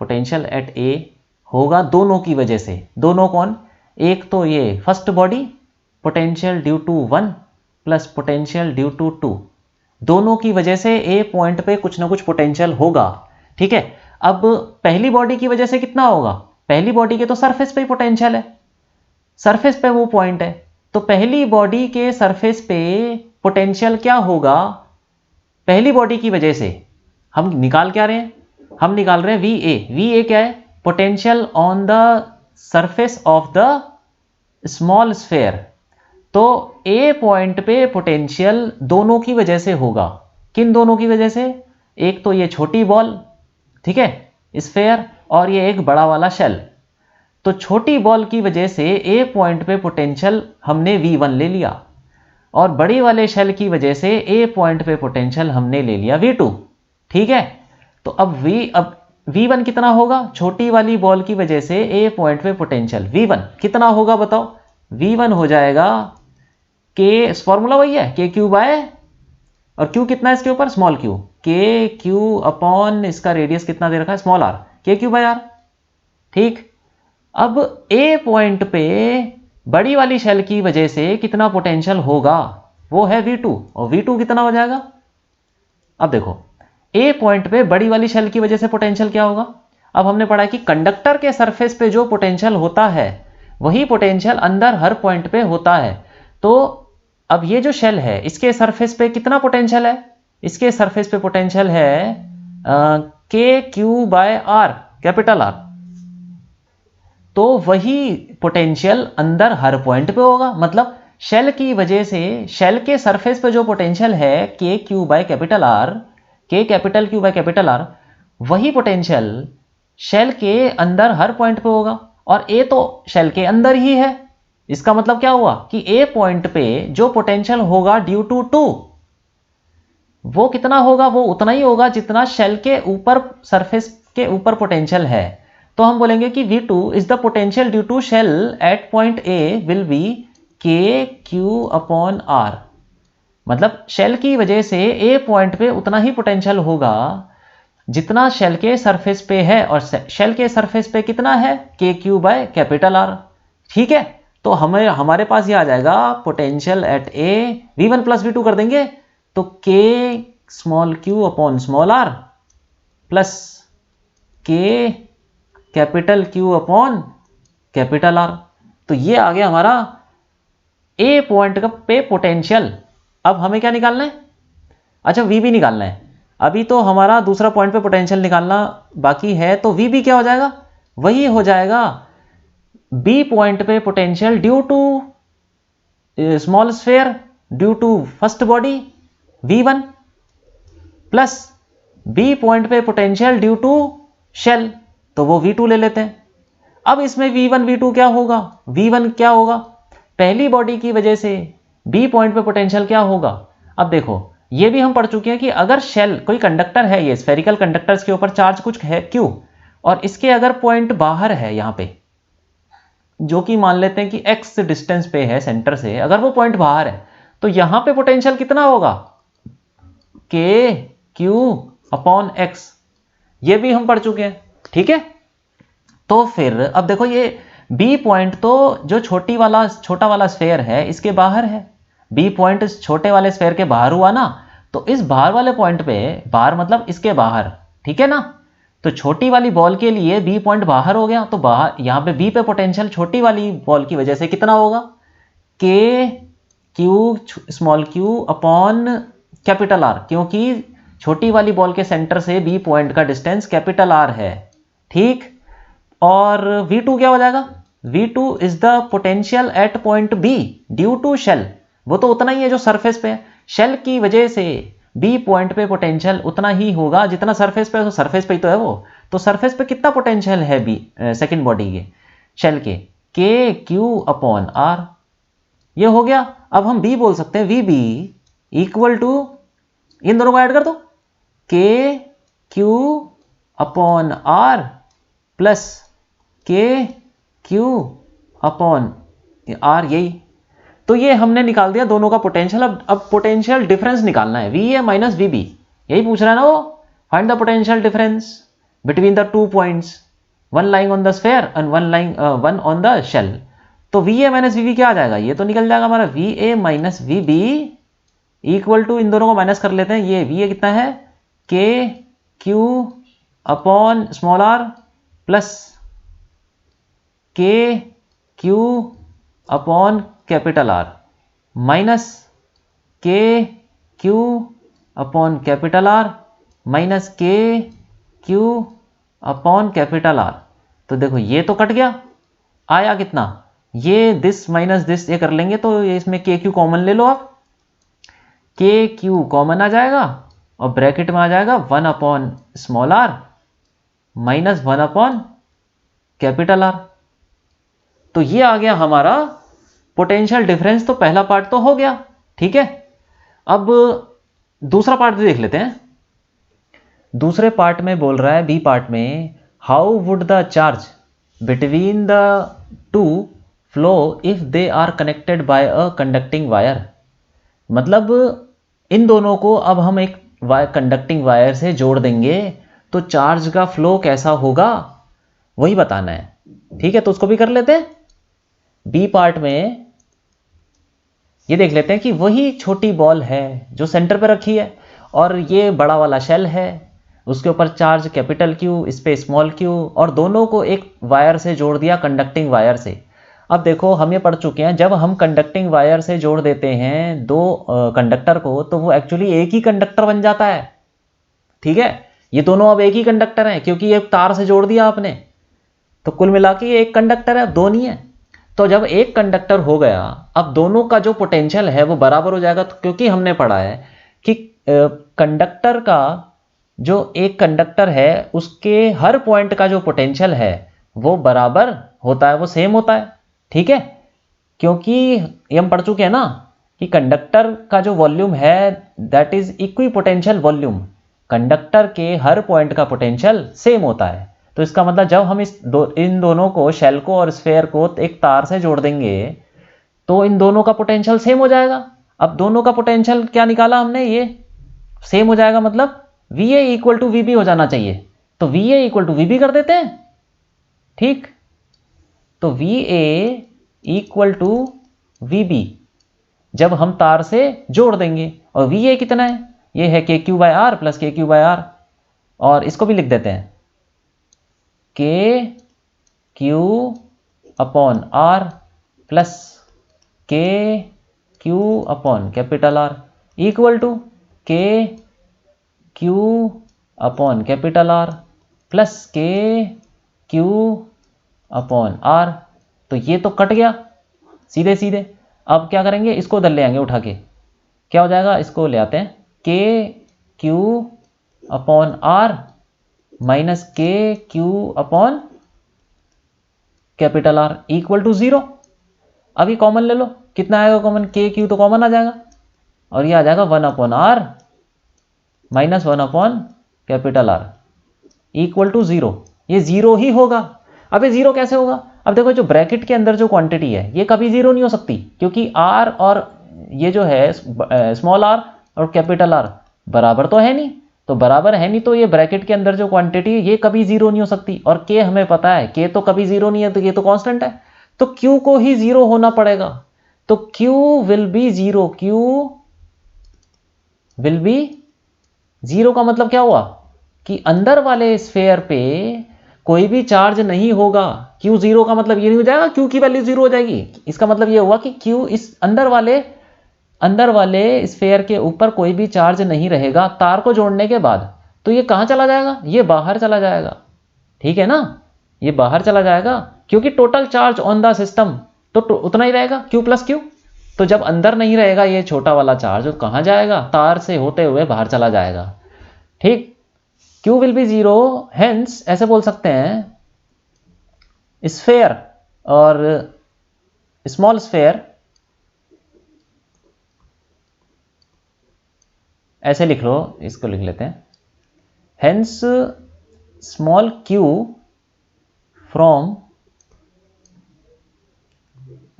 पोटेंशियल एट ए होगा दोनों की वजह से, दोनों कौन? एक तो ये first body, potential due to 1 plus potential due to 2, दोनों की वजह से ए पॉइंट पे कुछ ना कुछ पोटेंशियल होगा, ठीक है। अब पहली बॉडी की वजह से कितना होगा? पहली बॉडी के तो सरफेस पे ही पोटेंशियल है, सरफेस पे वो पॉइंट है, तो पहली बॉडी के सरफेस पे पोटेंशियल क्या होगा? पहली बॉडी की वजह से हम निकाल क्या रहे हैं? हम निकाल रहे हैं VA। VA क्या है? Potential on the surface of the small sphere. तो ए पॉइंट पे पोटेंशियल दोनों की वजह से होगा। किन दोनों की वजह से? एक तो ये छोटी बॉल, ठीक है, स्फेयर, और ये एक बड़ा वाला शेल। तो छोटी बॉल की वजह से ए पॉइंट पे पोटेंशियल हमने V1 ले लिया, और बड़ी वाले शेल की वजह से ए पॉइंट पे पोटेंशियल हमने ले लिया V2, ठीक है। तो अब V1 कितना होगा? छोटी वाली बॉल की वजह से ए पॉइंट पे पोटेंशियल V1 कितना होगा बताओ? V1 हो जाएगा के, फॉर्मूला वही है KQ/, और Q कितना है इसके ऊपर? स्मॉल q, KQ अपॉन इसका रेडियस कितना दे रखा है? स्मॉल r, KQ/R, ठीक। अब ए पॉइंट पे बड़ी वाली शेल की वजह से कितना पोटेंशियल होगा? वो है V2, और V2 कितना हो जाएगा? अब देखो, ए पॉइंट पे बड़ी वाली शेल की वजह से पोटेंशियल क्या होगा? अब हमने पढ़ा कि कंडक्टर के सरफेस पे जो पोटेंशियल होता है वही पोटेंशियल अंदर हर पॉइंट पे होता है। तो अब ये जो शेल है इसके सरफेस पे कितना पोटेंशियल है? इसके सरफेस पे पोटेंशियल है KQ/R, कैपिटल R। तो वही पोटेंशियल अंदर हर पॉइंट पे होगा, मतलब शेल की वजह से शेल के सरफेस पे जो पोटेंशियल है KQ/R, K कैपिटल Q/R, वही पोटेंशियल शेल के अंदर हर पॉइंट पे होगा, और ए तो शेल के अंदर ही है। इसका मतलब क्या हुआ कि ए पॉइंट पे जो पोटेंशियल होगा ड्यू टू 2, वो कितना होगा? वो उतना ही होगा जितना शेल के ऊपर, सरफेस के ऊपर पोटेंशियल है। तो हम बोलेंगे कि V2 is the potential due to shell at point A will be KQ/R, मतलब शेल की वजह से ए पॉइंट पे उतना ही पोटेंशियल होगा जितना शेल के सरफेस पे है, और शेल के सरफेस पे कितना है? KQ/R, ठीक है। तो हमारे पास ये आ जाएगा potential at A, V1 plus V2 कर देंगे तो KQ upon small r plus KQ upon capital R। तो ये आ गया हमारा ए पॉइंट का पे पोटेंशियल। अब हमें क्या निकालना है? अच्छा, VB निकालना है। अभी तो हमारा दूसरा पॉइंट पे पोटेंशियल निकालना बाकी है, तो VB क्या हो जाएगा? वही हो जाएगा B पॉइंट पे potential due to small sphere due to first body V1 plus B point पे पोटेंशियल ड्यू टू शेल, तो वो V2 ले लेते हैं। अब इसमें V1 V2 क्या होगा? V1 क्या होगा? पहली बॉडी की वजह से B पॉइंट पे पोटेंशियल क्या होगा? अब देखो, ये भी हम पढ़ चुके हैं कि अगर शेल कोई कंडक्टर है, ये स्फेरिकल कंडक्टर्स के ऊपर चार्ज कुछ है Q, और इसके अगर पॉइंट बाहर है यहाँ पे, जो कि मान लेते हैं कि x डिस्टेंस पे है सेंटर से, अगर वो पॉइंट बाहर है तो यहां पे पोटेंशियल कितना होगा, k q अपॉन x। ये भी हम पढ़ चुके हैं, ठीक है। तो फिर अब देखो ये B पॉइंट तो जो छोटा वाला स्फेयर है इसके बाहर है, B पॉइंट इस छोटे वाले स्फेयर के बाहर हुआ ना, तो इस बाहर वाले पॉइंट पे, बाहर मतलब इसके बाहर, ठीक है ना। तो छोटी वाली बॉल के लिए B पॉइंट बाहर हो गया, तो बाहर यहाँ पे B पे पोटेंशियल छोटी वाली बॉल की वजह से कितना होगा, K Q small q upon capital R, क्योंकि छोटी वाली बॉल के सेंटर से B पॉइंट का डिस्टेंस कैपिटल R है, ठीक। और V2 क्या हो जाएगा, V2 is the potential at point B due to shell, वो तो उतना ही है जो सरफेस पे है, शेल की वजह से B पॉइंट पे पोटेंशियल उतना ही होगा जितना सरफेस पे है, तो सरफेस पे ही तो है वो, तो सरफेस पे कितना पोटेंशियल है B सेकंड बॉडी के शेल के, K Q अपॉन R, ये हो गया। अब हम B बोल सकते हैं VB इक्वल टू, इन दोनों को ऐड कर दो, K Q upon R plus K Q upon R, यही तो ये हमने निकाल दिया दोनों का पोटेंशियल। अब पोटेंशियल डिफरेंस निकालना है, VA माइनस VB, यही पूछ रहा है ना वो, find the potential difference between the 2 points, one lying on the sphere and one on the shell. तो VA माइनस VB क्या आ जाएगा, ये तो निकल जाएगा हमारा VA minus VB equal to, इन दोनों को माइनस कर लेते हैं, ये VA कितना है K Q upon small r plus K Q upon capital R minus K Q upon capital R minus K Q upon capital R। तो देखो ये तो कट गया, आया कितना, ये दिस माइनस दिस ये कर लेंगे तो ये इसमें K Q कॉमन ले लो आप, K Q कॉमन आ जाएगा और ब्रैकेट में आ जाएगा 1 upon small r minus 1 upon capital R। तो ये आ गया हमारा पोटेंशियल डिफरेंस। तो पहला पार्ट तो हो गया, ठीक है। अब दूसरा पार्ट भी देख लेते हैं। दूसरे पार्ट में बोल रहा है, बी पार्ट में, how would the charge between the two flow if they are connected by a conducting wire. मतलब इन दोनों को अब हम एक कंडक्टिंग वायर से जोड़ देंगे तो चार्ज का फ्लो कैसा होगा वही बताना है, ठीक है। तो उसको भी कर लेते हैं। बी पार्ट में ये देख लेते हैं कि वही छोटी बॉल है जो सेंटर पे रखी है और ये बड़ा वाला शेल है, उसके ऊपर चार्ज कैपिटल Q, इस पे स्मॉल q, और दोनों को एक वायर से जोड़ दिया, कंडक्टिंग वायर से। अब देखो हम ये पढ़ चुके हैं, जब हम कंडक्टिंग वायर से जोड़ देते हैं दो कंडक्टर को तो वो एक्चुअली एक ही कंडक्टर बन जाता है, ठीक है। ये दोनों अब एक ही कंडक्टर हैं क्योंकि एक तार से जोड़ दिया आपने, तो कुल मिला के ये एक कंडक्टर है, अब दो नहीं है। तो जब एक कंडक्टर हो गया, अब दोनों का जो पोटेंशियल है वो बराबर हो जाएगा, तो क्योंकि हमने पढ़ा है कि कंडक्टर का जो एक कंडक्टर है उसके हर पॉइंट का जो पोटेंशियल है वो बराबर होता है, वो सेम होता है, ठीक है। क्योंकि ये हम पढ़ चुके हैं ना कि कंडक्टर का जो वॉल्यूम है that is equi potential volume, conductor के हर पॉइंट का पोटेंशियल सेम होता है। तो इसका मतलब जब हम इन दोनों को, शेल को और स्फेयर को एक तार से जोड़ देंगे तो इन दोनों का पोटेंशियल सेम हो जाएगा। अब दोनों का पोटेंशियल क्या निकाला हमने, ये सेम हो जाएगा, मतलब VA इक्वल टू VB हो जाना चाहिए। तो VA इक्वल टू VB कर देते हैं, ठीक। तो VA इक्वल टू VB जब हम तार से जोड़ देंगे, और VA कितना है, ये है KQ by R plus KQ by R, और इसको भी लिख देते हैं KQ upon R plus KQ upon capital R equal to KQ upon capital R plus KQ upon R। तो ये तो कट गया सीधे सीधे। अब क्या करेंगे, इसको उधर ले आएंगे उठा के, क्या हो जाएगा, इसको ले आते हैं KQ upon R minus KQ upon capital R equal to 0। अब ये कॉमन ले लो, कितना आएगा कॉमन, KQ तो कॉमन आ जाएगा और ये आ जाएगा 1 upon R -1/R equal to 0। ये 0 ही होगा। अब ये 0 कैसे होगा? अब देखो जो ब्रैकेट के अंदर जो क्वांटिटी है ये कभी 0 नहीं हो सकती, क्योंकि R और ये जो है स्मॉल r और कैपिटल R बराबर तो है नहीं। तो बराबर है नहीं तो ये ब्रैकेट के अंदर जो क्वांटिटी है ये कभी 0 नहीं हो सकती। और K हमें पता है K तो कभी 0 नहीं है, तो ये तो कांस्टेंट है, तो Q को ही 0 होना पड़ेगा। तो Q will be 0। Q will be 0 का मतलब क्या हुआ कि अंदर वाले स्फेयर पे कोई भी चार्ज नहीं होगा। Q 0 का मतलब ये नहीं हो जाएगा Q की वैल्यू 0 हो जाएगी। इसका मतलब ये हुआ कि Q इस अंदर वाले स्फेयर के ऊपर कोई भी चार्ज नहीं रहेगा तार को जोड़ने के बाद। तो ये कहाँ चला जाएगा? ये बाहर चला जाएगा, ठीक है ना, ये बाहर चला जाएगा, क्योंकि total charge on the system तो उतना ही रहेगा Q प्लस Q। तो जब अंदर नहीं रहेगा ये छोटा वाला चार्ज, तो कहाँ जाएगा? तार से होते हुए बाहर चला जाएगा, ठीक। Q विल बी 0, हेंस ऐसे बोल सकते हैं स्फेयर और स्मॉल स्फेयर, ऐसे लिख लो, इसको लिख लेते हैं, हेंस स्मॉल q फ्रॉम,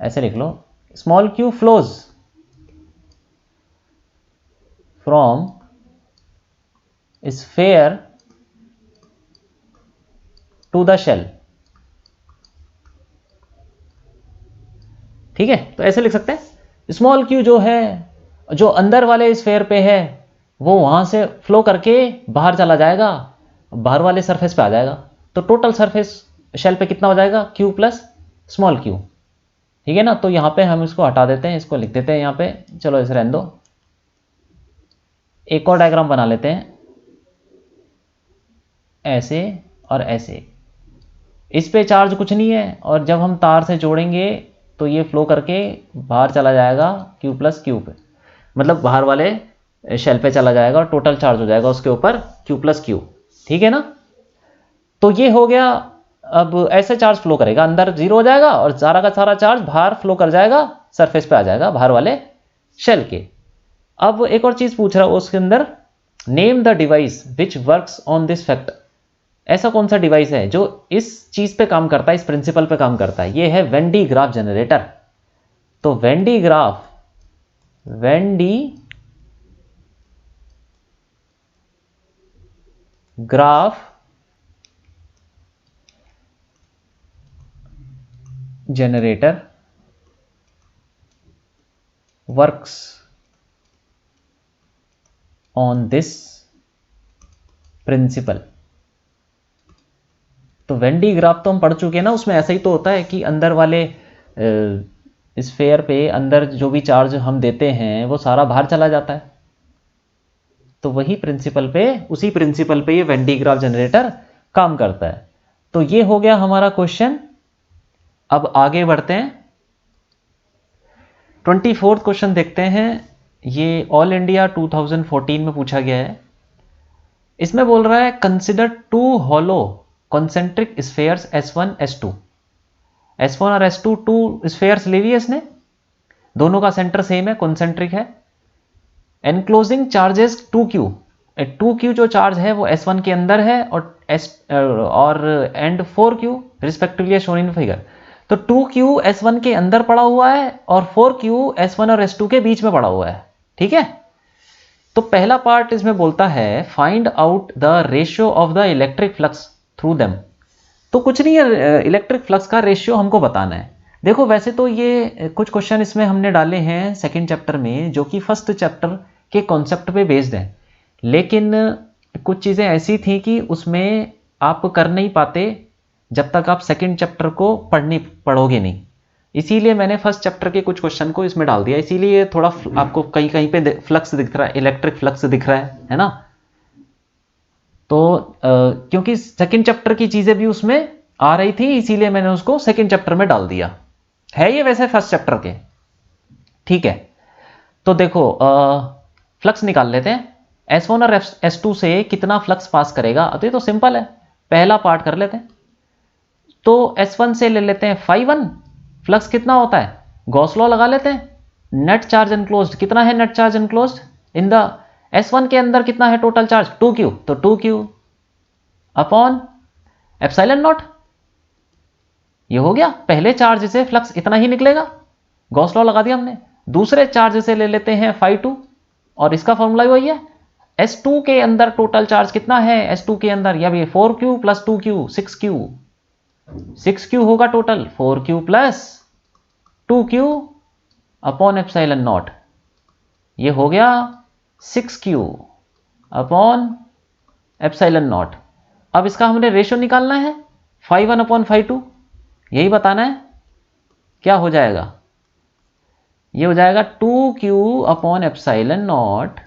ऐसे लिख लो, small q flows from sphere to the shell, ठीक है। तो ऐसे लिख सकते हैं स्मॉल q जो है, जो अंदर वाले स्फेयर पे है, वो वहां से फ्लो करके बाहर चला जाएगा, बाहर वाले सरफेस पे आ जाएगा। तो टोटल सरफेस शेल पे कितना हो जाएगा? Q प्लस स्मॉल q, ठीक है ना। तो यहां पे हम इसको हटा देते हैं, इसको लिख देते हैं यहां पे, चलो इसे रहने दो। एक और डायग्राम बना लेते हैं, ऐसे और ऐसे। इस पे चार्ज कुछ नहीं है, और जब हम तार से जोड़ेंगे तो ये फ्लो करके बाहर चला जाएगा Q प्लस Q पे, मतलब बाहर वाले शेल पे चला जाएगा और टोटल चार्ज हो जाएगा उसके ऊपर Q प्लस Q, ठीक है ना। तो ये हो गया। अब ऐसे चार्ज फ्लो करेगा, अंदर 0 हो जाएगा और सारा का सारा चार्ज बाहर फ्लो कर जाएगा, सरफेस पे आ जाएगा बाहर वाले शेल के। अब एक और चीज पूछ रहा हूं उसके अंदर, name the device which works on this fact. ऐसा कौन सा डिवाइस है जो इस चीज पे काम करता है, इस प्रिंसिपल पे काम करता है? ये है वेन डी ग्राफ जनरेटर। तो when D graph generator works on this principle. तो वेन डी ग्राफ तो हम पढ़ चुके हैं ना, उसमें ऐसा ही तो होता है कि अंदर वाले स्फेयर पे अंदर जो भी चार्ज हम देते हैं वो सारा बाहर चला जाता है। तो वही प्रिंसिपल पे, उसी प्रिंसिपल पे ये वेन डी ग्राफ जनरेटर काम करता है। तो ये हो गया हमारा क्वेश्चन। अब आगे बढ़ते हैं, 24th क्वेश्चन देखते हैं। ये ऑल इंडिया 2014 में पूछा गया है। इसमें बोल रहा है consider two hollow concentric spheres S1 S2। S1 और S2 टू स्फेयर्स ले लिए इसने, दोनों का सेंटर सेम है, कॉन्सेंट्रिक है। एनक्लोजिंग चार्जेस 2Q, 2Q जो चार्ज है वो S1 के अंदर है और and 4Q respectively shown in figure. तो 2Q S1 के अंदर पड़ा हुआ है और 4Q S1 और S2 के बीच में पड़ा हुआ है, ठीक है। तो पहला पार्ट इसमें बोलता है find out the ratio of the electric flux through them. तो कुछ नहीं है, इलेक्ट्रिक फ्लक्स का रेशियो हमको बताना है। देखो वैसे तो ये कुछ क्वेश्चन इसमें हमने डाले हैं सेकंड चैप्टर में, जो कि फर्स्ट चैप्टर के कॉन्सेप्ट पे बेस्ड है, लेकिन कुछ चीज़ें ऐसी थी कि उसमें आप कर नहीं पाते जब तक आप सेकंड चैप्टर को पढ़ोगे नहीं। इसीलिए मैंने फर्स्ट चैप्टर के कुछ क्वेश्चन को इसमें डाल दिया, इसीलिए थोड़ा आपको कहीं कहीं पे फ्लक्स दिख रहा है, इलेक्ट्रिक फ्लक्स दिख रहा है ना। तो क्योंकि सेकंड चैप्टर की चीज़ें भी उसमें आ रही थी, इसीलिए मैंने उसको सेकंड चैप्टर में डाल दिया है। ये वैसे फर्स्ट चैप्टर के, ठीक है। तो देखो फ्लक्स निकाल लेते हैं। S1 और S2 से कितना फ्लक्स पास करेगा, तो ये तो सिंपल है, पहला पार्ट कर लेते हैं। तो S1 से ले लेते हैं φ1, फ्लक्स कितना होता है, गॉस लॉ लगा लेते हैं। नेट चार्ज एनक्लोज्ड कितना है, net charge enclosed in the S1 के अंदर कितना है टोटल चार्ज 2q, तो 2q अपॉन एप्सिलॉन नॉट। ये हो गया, पहले चार्ज से फ्लक्स इतना ही निकलेगा, गॉस लॉ लगा दिया हमने। दूसरे चार्ज से ले लेते हैं phi2 और इसका फॉर्मूला वही है। S2 के अंदर टोटल चार्ज कितना है, S2 के अंदर या भी 4q plus 2q 6q, 6q होगा total, 4q plus 2q upon epsilon not. ये हो गया 6q अपॉन एप्सिलॉन नॉट। अब इसका हमने रेशियो निकालना है, phi1 अपॉन phi2, यही बताना है। क्या हो जाएगा, ये हो जाएगा 2q upon epsilon not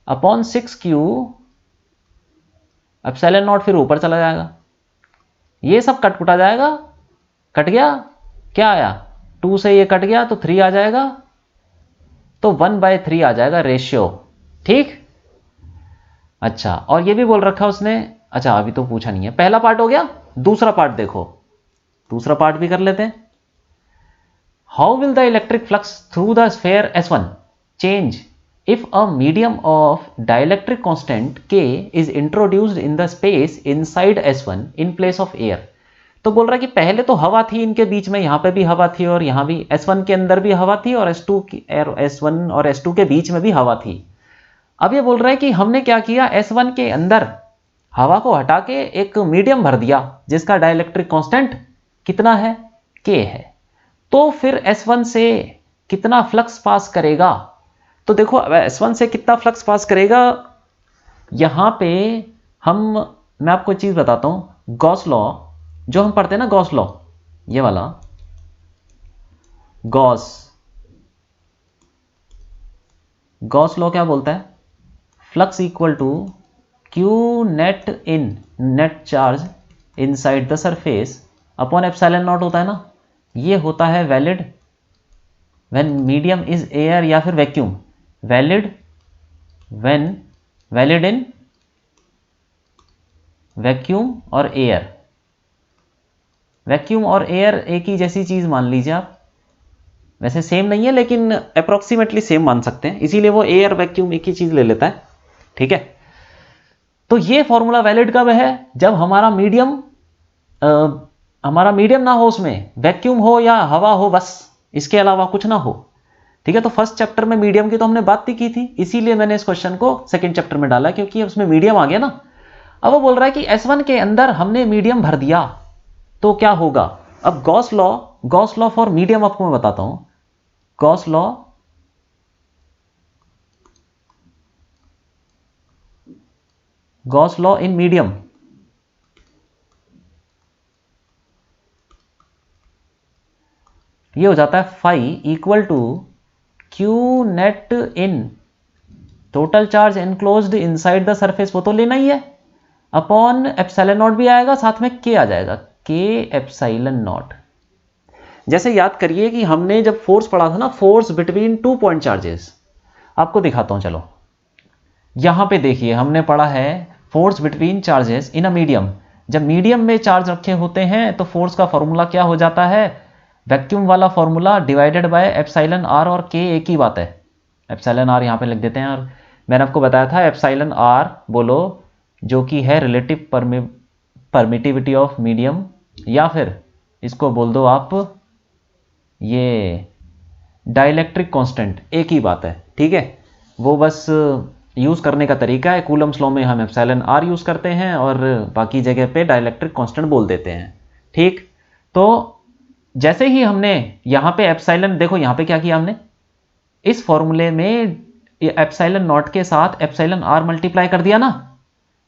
upon 6q, epsilon not फिर ऊपर चला जाएगा, ये सब कट जाएगा, कट गया, क्या आया 2 से ये कट गया तो 3 आ जाएगा, तो 1/3 आ जाएगा रेशियो। ठीक, अच्छा, और ये भी बोल रखा उसने, अच्छा अभी तो पूछा नहीं है, पहला पार्ट हो गया। दूसरा पार्ट देखो, दूसरा पार्ट भी कर लेते हैं। How will the electric flux through the sphere S1 change if a medium of dielectric constant K is introduced in the space inside S1 in place of air. तो बोल रहा है कि पहले तो हवा थी इनके बीच में, यहां पे भी हवा थी और यहां भी S1 के अंदर भी हवा थी और S1 और S2 के बीच में भी हवा थी। अब ये बोल रहा है कि हमने क्या किया, S1 के अंदर हवा को हटा के एक मीडियम भर दिया जिसका डाइलेक्ट्रिक कांस्टेंट कितना है, K है। तो फिर S1 से कितना फ्लक्स पास करेगा, तो देखो S1 से कितना फ्लक्स पास करेगा, यहां पे मैं आपको एक चीज बताता हूं, गॉस लॉ जो हम पढ़ते हैं ना, गॉस लॉ, ये वाला गॉस लॉ क्या बोलता है, flux equal to q net in net charge inside the surface upon epsilon naught होता है ना। ये होता है valid when medium is air या फिर वैक्यूम, वैलिड इन वैक्यूम और एयर। वैक्यूम और एयर एक ही जैसी चीज मान लीजिए आप, वैसे सेम नहीं है लेकिन अप्रोक्सीमेटली सेम मान सकते हैं, इसीलिए वो एयर वैक्यूम एक ही चीज ले लेता है। ठीक है, तो ये फॉर्मूला वैलिड कब है, जब हमारा मीडियम ना हो, उसमें वैक्यूम हो या हवा हो, बस इसके अलावा कुछ ना हो। ठीक है, तो फर्स्ट चैप्टर में मीडियम की तो हमने बात ही की थी, इसीलिए मैंने इस क्वेश्चन को सेकंड चैप्टर में डाला क्योंकि उसमें मीडियम आ गया ना। अब वो बोल रहा है कि S1 के अंदर हमने मीडियम भर दिया तो क्या होगा। अब गॉस लॉ फॉर मीडियम आपको मैं बताता हूं, गॉस लॉ इन मीडियम, ये हो जाता है phi equal to q net in total charge enclosed inside the surface, वो तो लेना ही है, अपॉन एप्सिलॉन नॉट भी आएगा, साथ में के आ जाएगा, के एप्सिलॉन नॉट। जैसे याद करिए कि हमने जब फोर्स पढ़ा था ना, फोर्स बिटवीन 2 पॉइंट चार्जेस, आपको दिखाता हूं, चलो यहां पे देखिए हमने पढ़ा है force between charges in a medium. जब मीडियम में चार्ज रखे होते हैं तो फोर्स का फॉर्मूला क्या हो जाता है, वैक्यूम वाला formula divided by epsilon r, और के एक ही बात है, एप्सिलॉन आर यहां पे लिख देते हैं। और मैंने आपको बताया था एप्सिलॉन आर बोलो जो कि है रिलेटिव परमिटिविटी ऑफ मीडियम, या फिर इसको बोल दो आप ये डाइलेक्ट्रिक कांस्टेंट, एक ही बात है। ठीक है, वो बस यूज करने का तरीका है, कूलम्स लॉ में हम एप्सिलॉन आर यूज करते हैं और बाकी जगह पे डाइलेक्ट्रिक कांस्टेंट बोल देते हैं। ठीक, तो जैसे ही हमने यहां पे एप्सिलॉन, देखो यहां पे क्या किया हमने, इस फॉर्मूले में एप्सिलॉन नॉट के साथ एप्सिलॉन आर मल्टीप्लाई कर दिया ना,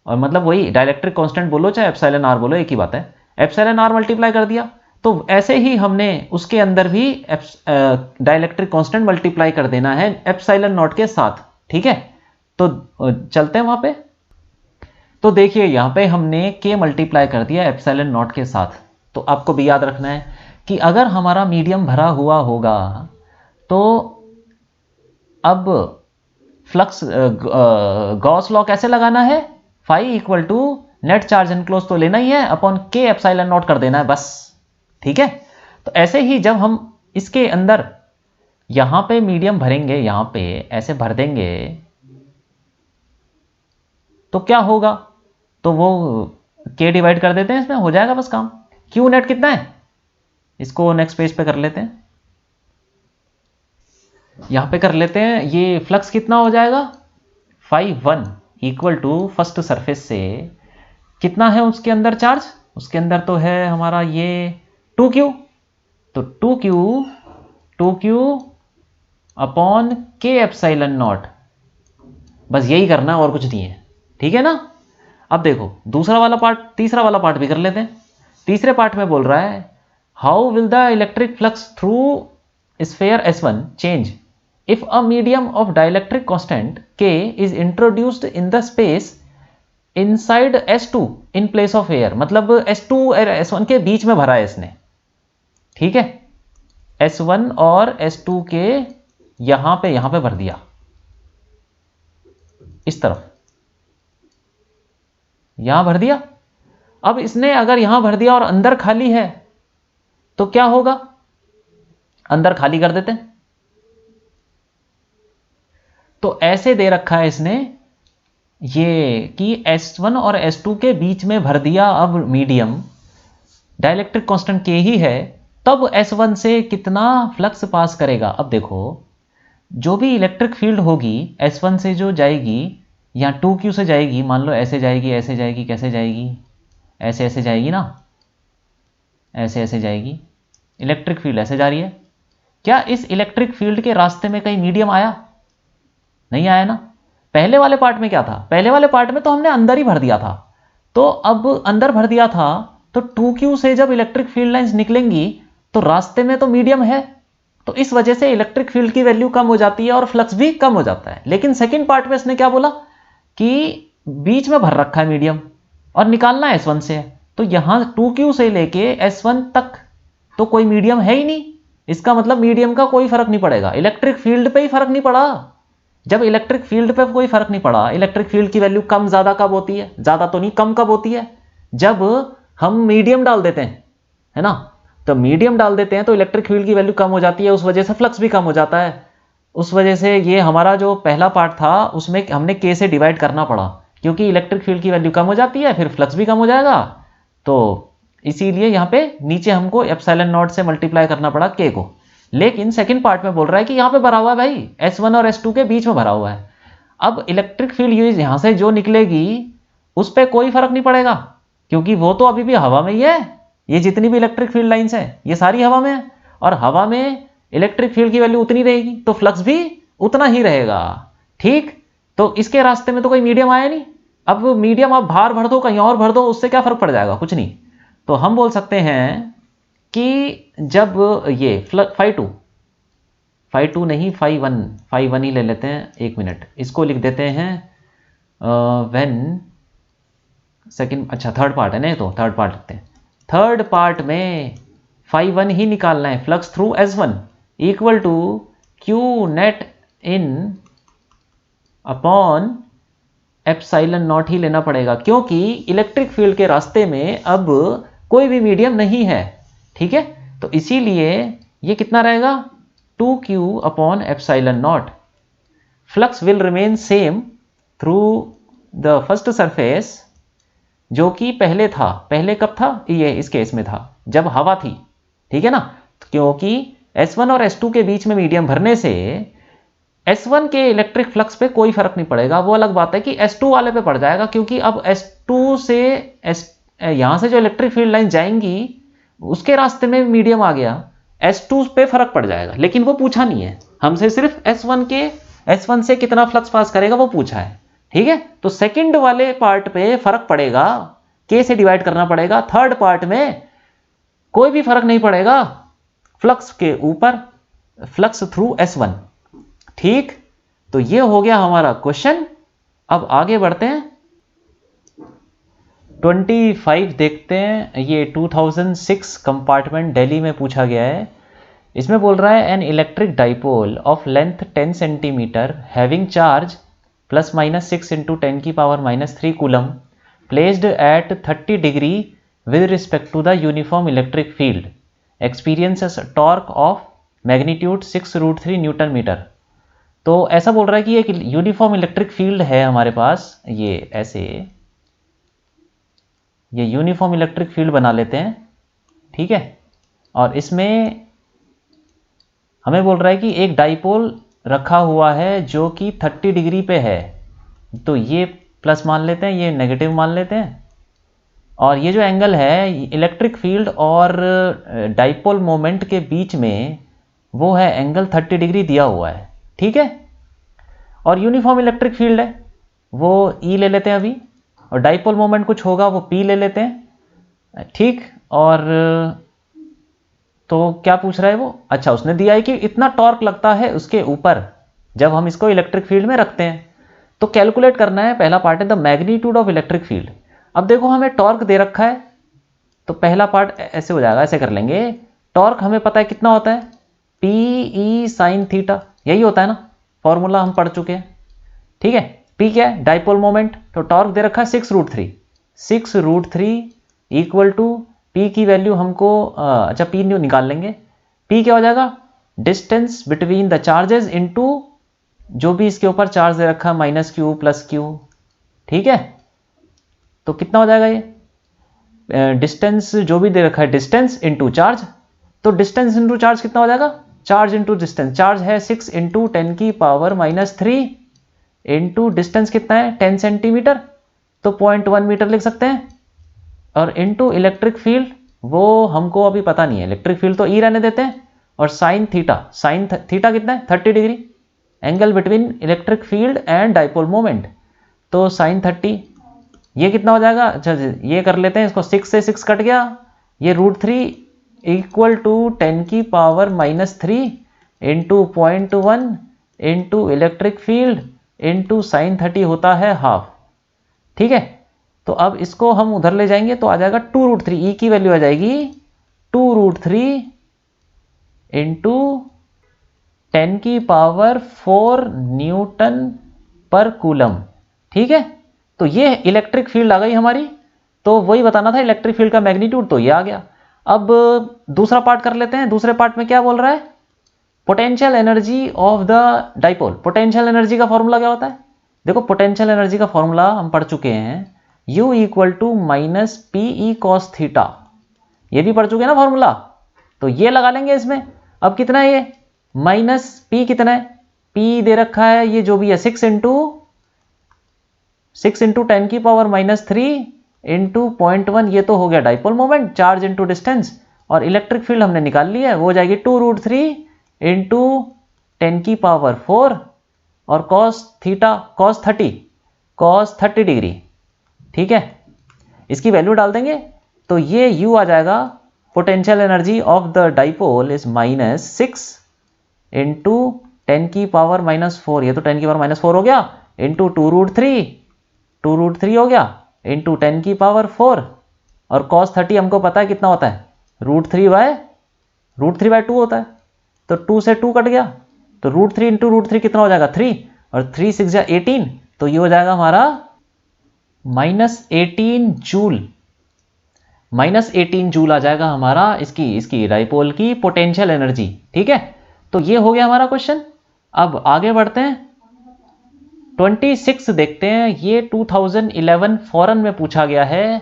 और मतलब वही डाइलेक्ट्रिक कांस्टेंट बोलो चाहे एप्सिलॉन आर बोलो एक ही बात है, एप्सिलॉन आर मल्टीप्लाई कर दिया। तो ऐसे ही हमने उसके अंदर भी डाइलेक्ट्रिक कांस्टेंट मल्टीप्लाई कर देना है एप्सिलॉन नॉट के साथ। ठीक है, तो चलते हैं वहां पे। तो देखिए यहां पे हमने के मल्टीप्लाई कर दिया एप्सिलॉन नॉट के साथ। तो आपको भी याद रखना है कि अगर हमारा मीडियम भरा हुआ होगा तो अब फ्लक्स गॉस लॉ कैसे लगाना है, phi equal to net charge enclose तो लेना ही है, अपॉन के एप्सिलॉन नॉट कर देना है बस। ठीक है, तो ऐसे ही जब हम इसके अंदर यहां पे मीडियम भरेंगे, यहां पे ऐसे भर देंगे तो क्या होगा, तो वो के डिवाइड कर देते हैं इसमें, हो जाएगा बस काम। क्यू नेट कितना है, इसको नेक्स्ट पेज पे कर लेते हैं, यहां पे कर लेते हैं। ये फ्लक्स कितना हो जाएगा, 5 1 इक्वल टू फर्स्ट सरफेस से कितना है उसके अंदर चार्ज, उसके अंदर तो है हमारा ये 2q, तो 2q अपॉन के एप्सिलॉन नॉट, बस यही करना और कुछ नहीं है, ठीक है ना। अब देखो दूसरा वाला पार्ट, तीसरा वाला पार्ट भी कर लेते हैं। तीसरे पार्ट में बोल रहा है how will the electric flux through sphere S1 change if a medium of dielectric constant K is introduced in the space inside S2 in place of air. मतलब S2 और S1 के बीच में भरा है इसने, ठीक है, S1 और S2 के यहां पे भर दिया, इस तरफ यहां भर दिया। अब इसने अगर यहां भर दिया और अंदर खाली है तो क्या होगा, अंदर खाली कर देते हैं। तो ऐसे दे रखा है इसने ये कि S1 और S2 के बीच में भर दिया अब मीडियम, डाइलेक्ट्रिक कांस्टेंट K ही है, तब S1 से कितना फ्लक्स पास करेगा। अब देखो जो भी इलेक्ट्रिक फील्ड होगी S1 से जो जाएगी या 2q से जाएगी, मान लो ऐसे जाएगी, ऐसे जाएगी, कैसे जाएगी, ऐसे ऐसे जाएगी ना, ऐसे ऐसे जाएगी, इलेक्ट्रिक फील्ड ऐसे जा रही है। क्या इस इलेक्ट्रिक फील्ड के रास्ते में कहीं मीडियम आया, नहीं आया ना। पहले वाले पार्ट में क्या था, पहले वाले पार्ट में तो हमने अंदर ही भर दिया था, तो अब अंदर भर दिया था तो 2q से जब इलेक्ट्रिक फील्ड लाइंस निकलेंगी तो रास्ते में तो मीडियम है, तो इस वजह से इलेक्ट्रिक फील्ड की वैल्यू कम हो जाती है और फ्लक्स भी कम हो जाता है। लेकिन सेकंड पार्ट में इसने क्या बोला कि बीच में भर रखा है मीडियम और निकालना है S1 से, तो यहां 2q से लेके S1 तक तो कोई मीडियम है ही नहीं, इसका मतलब मीडियम का कोई फर्क नहीं पड़ेगा, इलेक्ट्रिक फील्ड पे ही फर्क नहीं पड़ा। जब इलेक्ट्रिक फील्ड पे कोई फर्क नहीं पड़ा, इलेक्ट्रिक फील्ड की वैल्यू कम ज्यादा कब होती है, ज्यादा तो नहीं कम कब होती है, जब हम मीडियम डाल देते हैं, है ना। तो मीडियम डाल देते हैं तो इलेक्ट्रिक फील्ड की वैल्यू कम हो जाती है, उस वजह से फ्लक्स भी कम हो जाता है। उस वजह से ये हमारा जो पहला पार्ट था उसमें हमने K से डिवाइड करना पड़ा, क्योंकि इलेक्ट्रिक फील्ड की वैल्यू कम हो जाती है, फिर फ्लक्स भी कम हो जाएगा, तो इसीलिए यहाँ पे नीचे हमको एप्सिलॉन नॉट से मल्टीप्लाई करना पड़ा K को। लेकिन सेकंड पार्ट में बोल रहा है कि यहाँ पे भरा हुआ है भाई, S1 और S2 के बीच में भरा हुआ है। अब इलेक्ट्रिक फील्ड यूज यहाँ से जो निकलेगी उस पर कोई फर्क नहीं पड़ेगा, क्योंकि वो तो अभी भी हवा में ही है, ये जितनी भी इलेक्ट्रिक फील्ड लाइंस है ये सारी हवा में है, और हवा में इलेक्ट्रिक फील्ड की वैल्यू उतनी रहेगी तो फ्लक्स भी उतना ही रहेगा, ठीक। तो इसके रास्ते में तो कोई मीडियम आया नहीं, अब मीडियम आप बाहर भर दो, कहीं और भर दो, उससे क्या फर्क पड़ जाएगा, कुछ नहीं। तो हम बोल सकते हैं कि जब ये φ2 नहीं φ1 ही ले लेते हैं, एक मिनट, इसको लिख देते हैं व्हेन सेकंड, अच्छा थर्ड पार्ट है नहीं तो थर्ड पार्ट लिखते हैं। थर्ड पार्ट में φ1 ही निकालना है, flux through S1 equal to Q net in upon epsilon naught ही लेना पड़ेगा, क्योंकि इलेक्ट्रिक फील्ड के रास्ते में अब कोई भी मीडियम नहीं है, ठीक है। तो इसीलिए ये कितना रहेगा, 2q upon epsilon not. Flux will remain same through the first surface, जो कि पहले था, पहले कब था, ये इस केस में था जब हवा थी, ठीक है ना। क्योंकि S1 और S2 के बीच में मीडियम भरने से S1 के इलेक्ट्रिक फ्लक्स पे कोई फर्क नहीं पड़ेगा, वो अलग बात है कि S2 वाले पे पड़ जाएगा, क्योंकि अब S2 से यहां से जो इलेक्ट्रिक फील्ड लाइन जाएंगी उसके रास्ते में मीडियम आ गया, S2 पे फर्क पड़ जाएगा। लेकिन वो पूछा नहीं है हमसे, सिर्फ S1 से कितना फ्लक्स पास करेगा वो पूछा है, ठीक है। तो सेकंड वाले पार्ट पे फर्क पड़ेगा, K से डिवाइड करना पड़ेगा। थर्ड पार्ट में कोई भी फर्क नहीं पड़ेगा, फ्लक्स के ऊपर फ्लक्स थ्रू S1, ठीक। तो ये हो गया हमारा क्वेश्चन। अब आगे बढ़ते हैं, 25 देखते हैं। ये 2006 कंपार्टमेंट दिल्ली में पूछा गया है। इसमें बोल रहा है an electric dipole of length 10 centimetre having charge ±6 × 10⁻³ coulomb placed at 30 degree with respect to the uniform electric field experiences torque of magnitude 6√3 newton metre. तो ऐसा बोल रहा है कि एक यूनिफॉर्म इलेक्ट्रिक फील्ड है हमारे पास, ये ऐसे ये यूनिफॉर्म इलेक्ट्रिक फील्ड बना लेते हैं, ठीक है। और इसमें हमें बोल रहा है कि एक डाइपोल रखा हुआ है जो कि 30 डिग्री पे है, तो ये प्लस मान लेते हैं, ये नेगेटिव मान लेते हैं। और ये जो एंगल है इलेक्ट्रिक फील्ड और डाइपोल मोमेंट के बीच में, वो है एंगल 30 डिग्री दिया हुआ है, ठीक है। और यूनिफॉर्म इलेक्ट्रिक फील्ड है, वो ई ले लेते हैं अभी, और डाइपोल मोमेंट कुछ होगा वो पी ले लेते हैं, ठीक। और तो क्या पूछ रहा है वो, अच्छा उसने दिया है कि इतना टॉर्क लगता है उसके ऊपर जब हम इसको इलेक्ट्रिक फील्ड में रखते हैं। तो कैलकुलेट करना है, पहला पार्ट है the magnitude of electric field. अब देखो हमें टॉर्क दे रखा है, तो पहला पार्ट ऐसे हो जाएगा, ऐसे कर लेंगे। टॉर्क हमें पता है कितना होता है, पी ई साइन थीटा, यही होता है ना, फॉर्मूला हम पढ़ चुके हैं, ठीक है। पी क्या है, डाइपोल मोमेंट, तो टॉर्क दे रखा है 6√3, 6√3 इक्वल टू पी की वैल्यू हमको अच्छा पी न्यू निकाल लेंगे। पी क्या हो जाएगा, distance between the charges into जो भी इसके ऊपर चार्ज दे रखा है, -q + q, ठीक है। तो कितना हो जाएगा ये डिस्टेंस जो भी दे रखा है, डिस्टेंस इनटू चार्ज, तो डिस्टेंस इनटू चार्ज कितना हो जाएगा, चार्ज इनटू डिस्टेंस। चार्ज है 6 × 10⁻³ इनटू डिस्टेंस कितना है 10 सेंटीमीटर, तो 0.1 मीटर लिख सकते हैं। और इनटू इलेक्ट्रिक फील्ड, वो हमको अभी पता नहीं है, इलेक्ट्रिक फील्ड तो ई रहने देते हैं। और साइन थीटा कितना है 30 degree, angle between electric field and dipole moment, तो साइन 30, ये कितना हो जाएगा, अच्छा ये कर लेते हैं इसको, 6 से 6 कट गया, ये √3 equal to 10⁻³ into 0.1 into electric field into sine 30 होता है ½ ठीक है। तो अब इसको हम उधर ले जाएंगे तो आ जाएगा 2√3, ई की वैल्यू आ जाएगी 2√3 इंटू 10⁴ न्यूटन पर कूलम, ठीक है। तो ये इलेक्ट्रिक फील्ड आ गई हमारी, तो वही बताना था इलेक्ट्रिक फील्ड का मैग्नीट्यूड, तो ये आ गया। अब दूसरा पार्ट कर लेते हैं। दूसरे पार्ट में क्या बोल रहा है, potential energy of the dipole. Potential energy का फॉर्मूला क्या होता है, देखो पोटेंशियल एनर्जी का फॉर्मूला हम पढ़ चुके हैं, U = -PE cos थीटा, ये भी पढ़ चुके हैं ना फॉर्मूला, तो ये लगा लेंगे इसमें। अब कितना है ये, -P कितना है, P दे रखा है ये जो भी है 6 × 10⁻³ इंटू 0.1, ये तो हो गया dipole moment, charge into distance. और इलेक्ट्रिक फील्ड हमने निकाल ली है, वो हो जाएगी 2√3 इंटू 10⁴ और cos 30 डिग्री, ठीक है। इसकी वैल्यू डाल देंगे तो ये U आ जाएगा, potential energy of the dipole is -6 into 10⁻⁴, ये तो 10⁻⁴ हो गया, इंटू 2√3 हो गया, इंटू 10⁴, और cos 30 हमको पता है कितना होता है, √3/2 होता है, तो 2 से 2 कट गया, तो √3 इंटू √3 कितना हो जाएगा 3, और 3 6 या 18, तो ये हो जाएगा हमारा -18 जूल, -18 जूल आ जाएगा हमारा इसकी डाइपोल की पोटेंशियल एनर्जी, ठीक है। तो ये हो गया हमारा क्वेश्चन। अब आगे बढ़ते हैं, 26 देखते हैं। ये 2011 फॉरेन में पूछा गया है।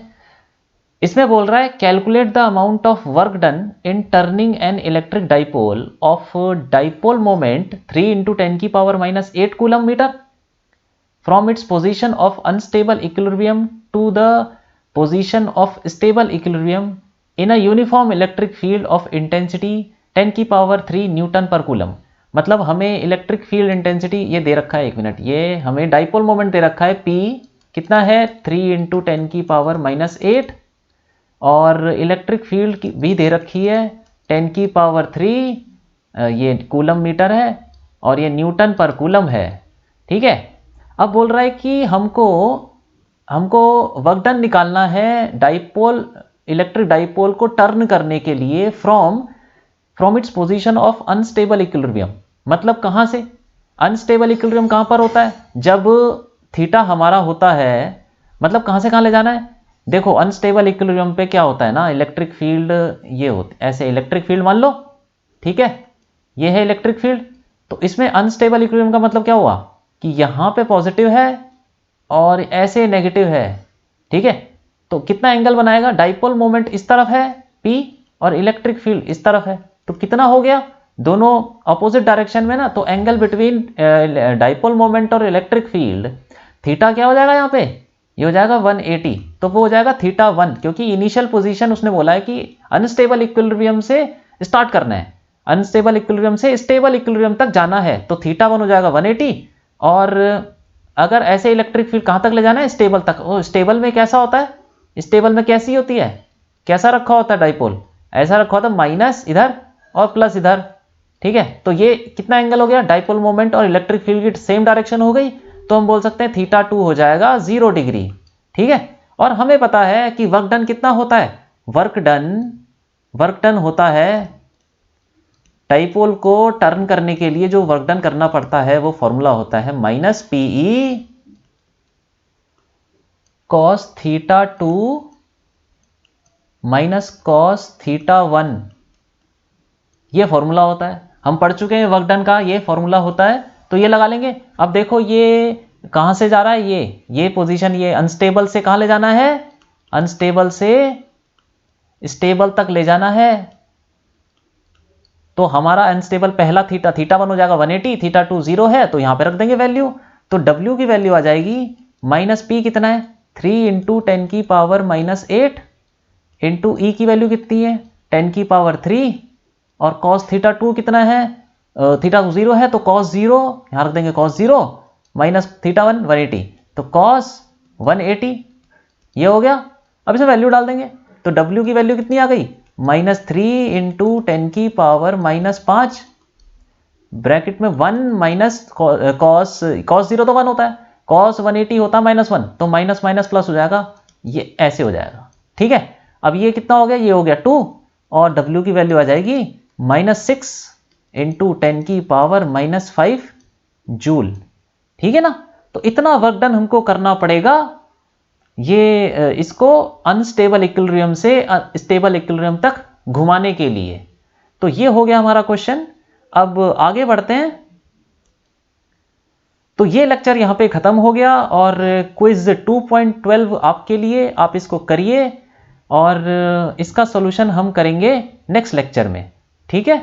इसमें बोल रहा है calculate the amount of work done in turning an electric dipole of dipole moment 3 × 10⁻⁸ coulomb metre from its position of unstable equilibrium to the position of stable equilibrium in a uniform electric field of intensity 10⁻³ Newton पर coulomb. मतलब हमें electric field intensity ये दे रखा है, 1 minute, ये हमें dipole moment दे रखा है P कितना है 3 × 10⁻⁸, और इलेक्ट्रिक फील्ड भी दे रखी है 10⁻³ ये कूलम मीटर है, और ये न्यूटन पर कूलम है, ठीक है। अब बोल रहा है कि हमको वर्क डन निकालना है डाइपोल, इलेक्ट्रिक डाइपोल को टर्न करने के लिए from its position of unstable equilibrium. मतलब कहाँ से, अनस्टेबल इक्विलिब्रियम कहाँ पर होता है, जब थीटा हमारा होता है, मतलब कहाँ से कहाँ ले जाना है। देखो अनस्टेबल इक्विलिब्रियम पे क्या होता है ना, इलेक्ट्रिक फील्ड ये होती ऐसे, इलेक्ट्रिक फील्ड मान लो, ठीक है, ये है इलेक्ट्रिक फील्ड। तो इसमें अनस्टेबल इक्विलिब्रियम का मतलब क्या हुआ कि यहाँ पे पॉजिटिव है और ऐसे नेगेटिव है, ठीक है। तो कितना एंगल बनाएगा, डाइपोल मोमेंट इस तरफ है P और इलेक्ट्रिक फील्ड इस तरफ है, तो कितना हो गया, दोनों अपोजिट डायरेक्शन में ना, तो एंगल बिटवीन डाइपोल मोमेंट और इलेक्ट्रिक फील्ड थीटा क्या हो जाएगा यहाँ पे, ये हो जाएगा 180। तो वो हो जाएगा θ1, क्योंकि इनिशियल पोजीशन उसने बोला है कि अनस्टेबल इक्विलिब्रियम से स्टार्ट करना है, अनस्टेबल इक्विलिब्रियम से स्टेबल इक्विलिब्रियम तक जाना है, तो θ1 हो जाएगा 180। और अगर ऐसे इलेक्ट्रिक फील्ड कहाँ तक ले जाना है, स्टेबल तक। वो स्टेबल में कैसा होता है, स्टेबल में कैसी होती है, कैसा रखा होता है डाइपोल, ऐसा रखा होता है माइनस इधर और प्लस इधर, ठीक है। तो ये कितना एंगल हो गया, डाइपोल मोमेंट और इलेक्ट्रिक फील्ड की सेम डायरेक्शन हो गई, तो हम बोल सकते हैं θ2 हो जाएगा 0 डिग्री, ठीक है। और हमें पता है कि वर्क डन कितना होता है, वर्क डन होता है, डाइपोल को टर्न करने के लिए जो वर्क डन करना पड़ता है वो फॉर्मूला होता है -PE cos θ2 cos θ1, ये फॉर्मूला होता है। हम पढ़ चुके हैं वर्क डन का, ये फॉर्मूला होता है, तो ये लगा लेंगे। अब देखो ये कहां से जा रहा है, ये पोजीशन, ये अनस्टेबल से कहां ले जाना है, अनस्टेबल से स्टेबल तक ले जाना है। तो हमारा अनस्टेबल पहला θ1 हो जाएगा 180, θ2 0 है, तो यहां पे रख देंगे वैल्यू। तो W की वैल्यू आ जाएगी -P कितना है, 3 × 10⁻⁻8 इंटू E की वैल्यू कितनी है 10⁻3, और cos θ2 कितना है, θ2 0 है, तो cos 0 यहां रख देंगे, cos 0 -θ1 180, तो cos 180, ये हो गया। अब इसे वैल्यू डाल देंगे, तो W की वैल्यू कितनी आ गई, -3 × 10⁻5 ब्रैकेट में 1 cos 0 तो 1 होता है, cos 180 होता है -1, तो माइनस माइनस प्लस हो जाएगा, ये ऐसे हो जाएगा, ठीक है। अब ये कितना हो गया, ये हो गया 2, और W की वैल्यू आ जाएगी -6 × 10⁻⁻5 जूल, ठीक है ना। तो इतना वर्क डन हमको करना पड़ेगा ये इसको अनस्टेबल इक्विलिब्रियम से स्टेबल इक्विलिब्रियम तक घुमाने के लिए। तो ये हो गया हमारा क्वेश्चन। अब आगे बढ़ते हैं। तो ये लेक्चर यहां पे खत्म हो गया, और क्विज 2.12 आपके लिए, आप इसको करिए, और इसका सॉल्यूशन हम करेंगे नेक्स्ट लेक्चर में, ठीक है।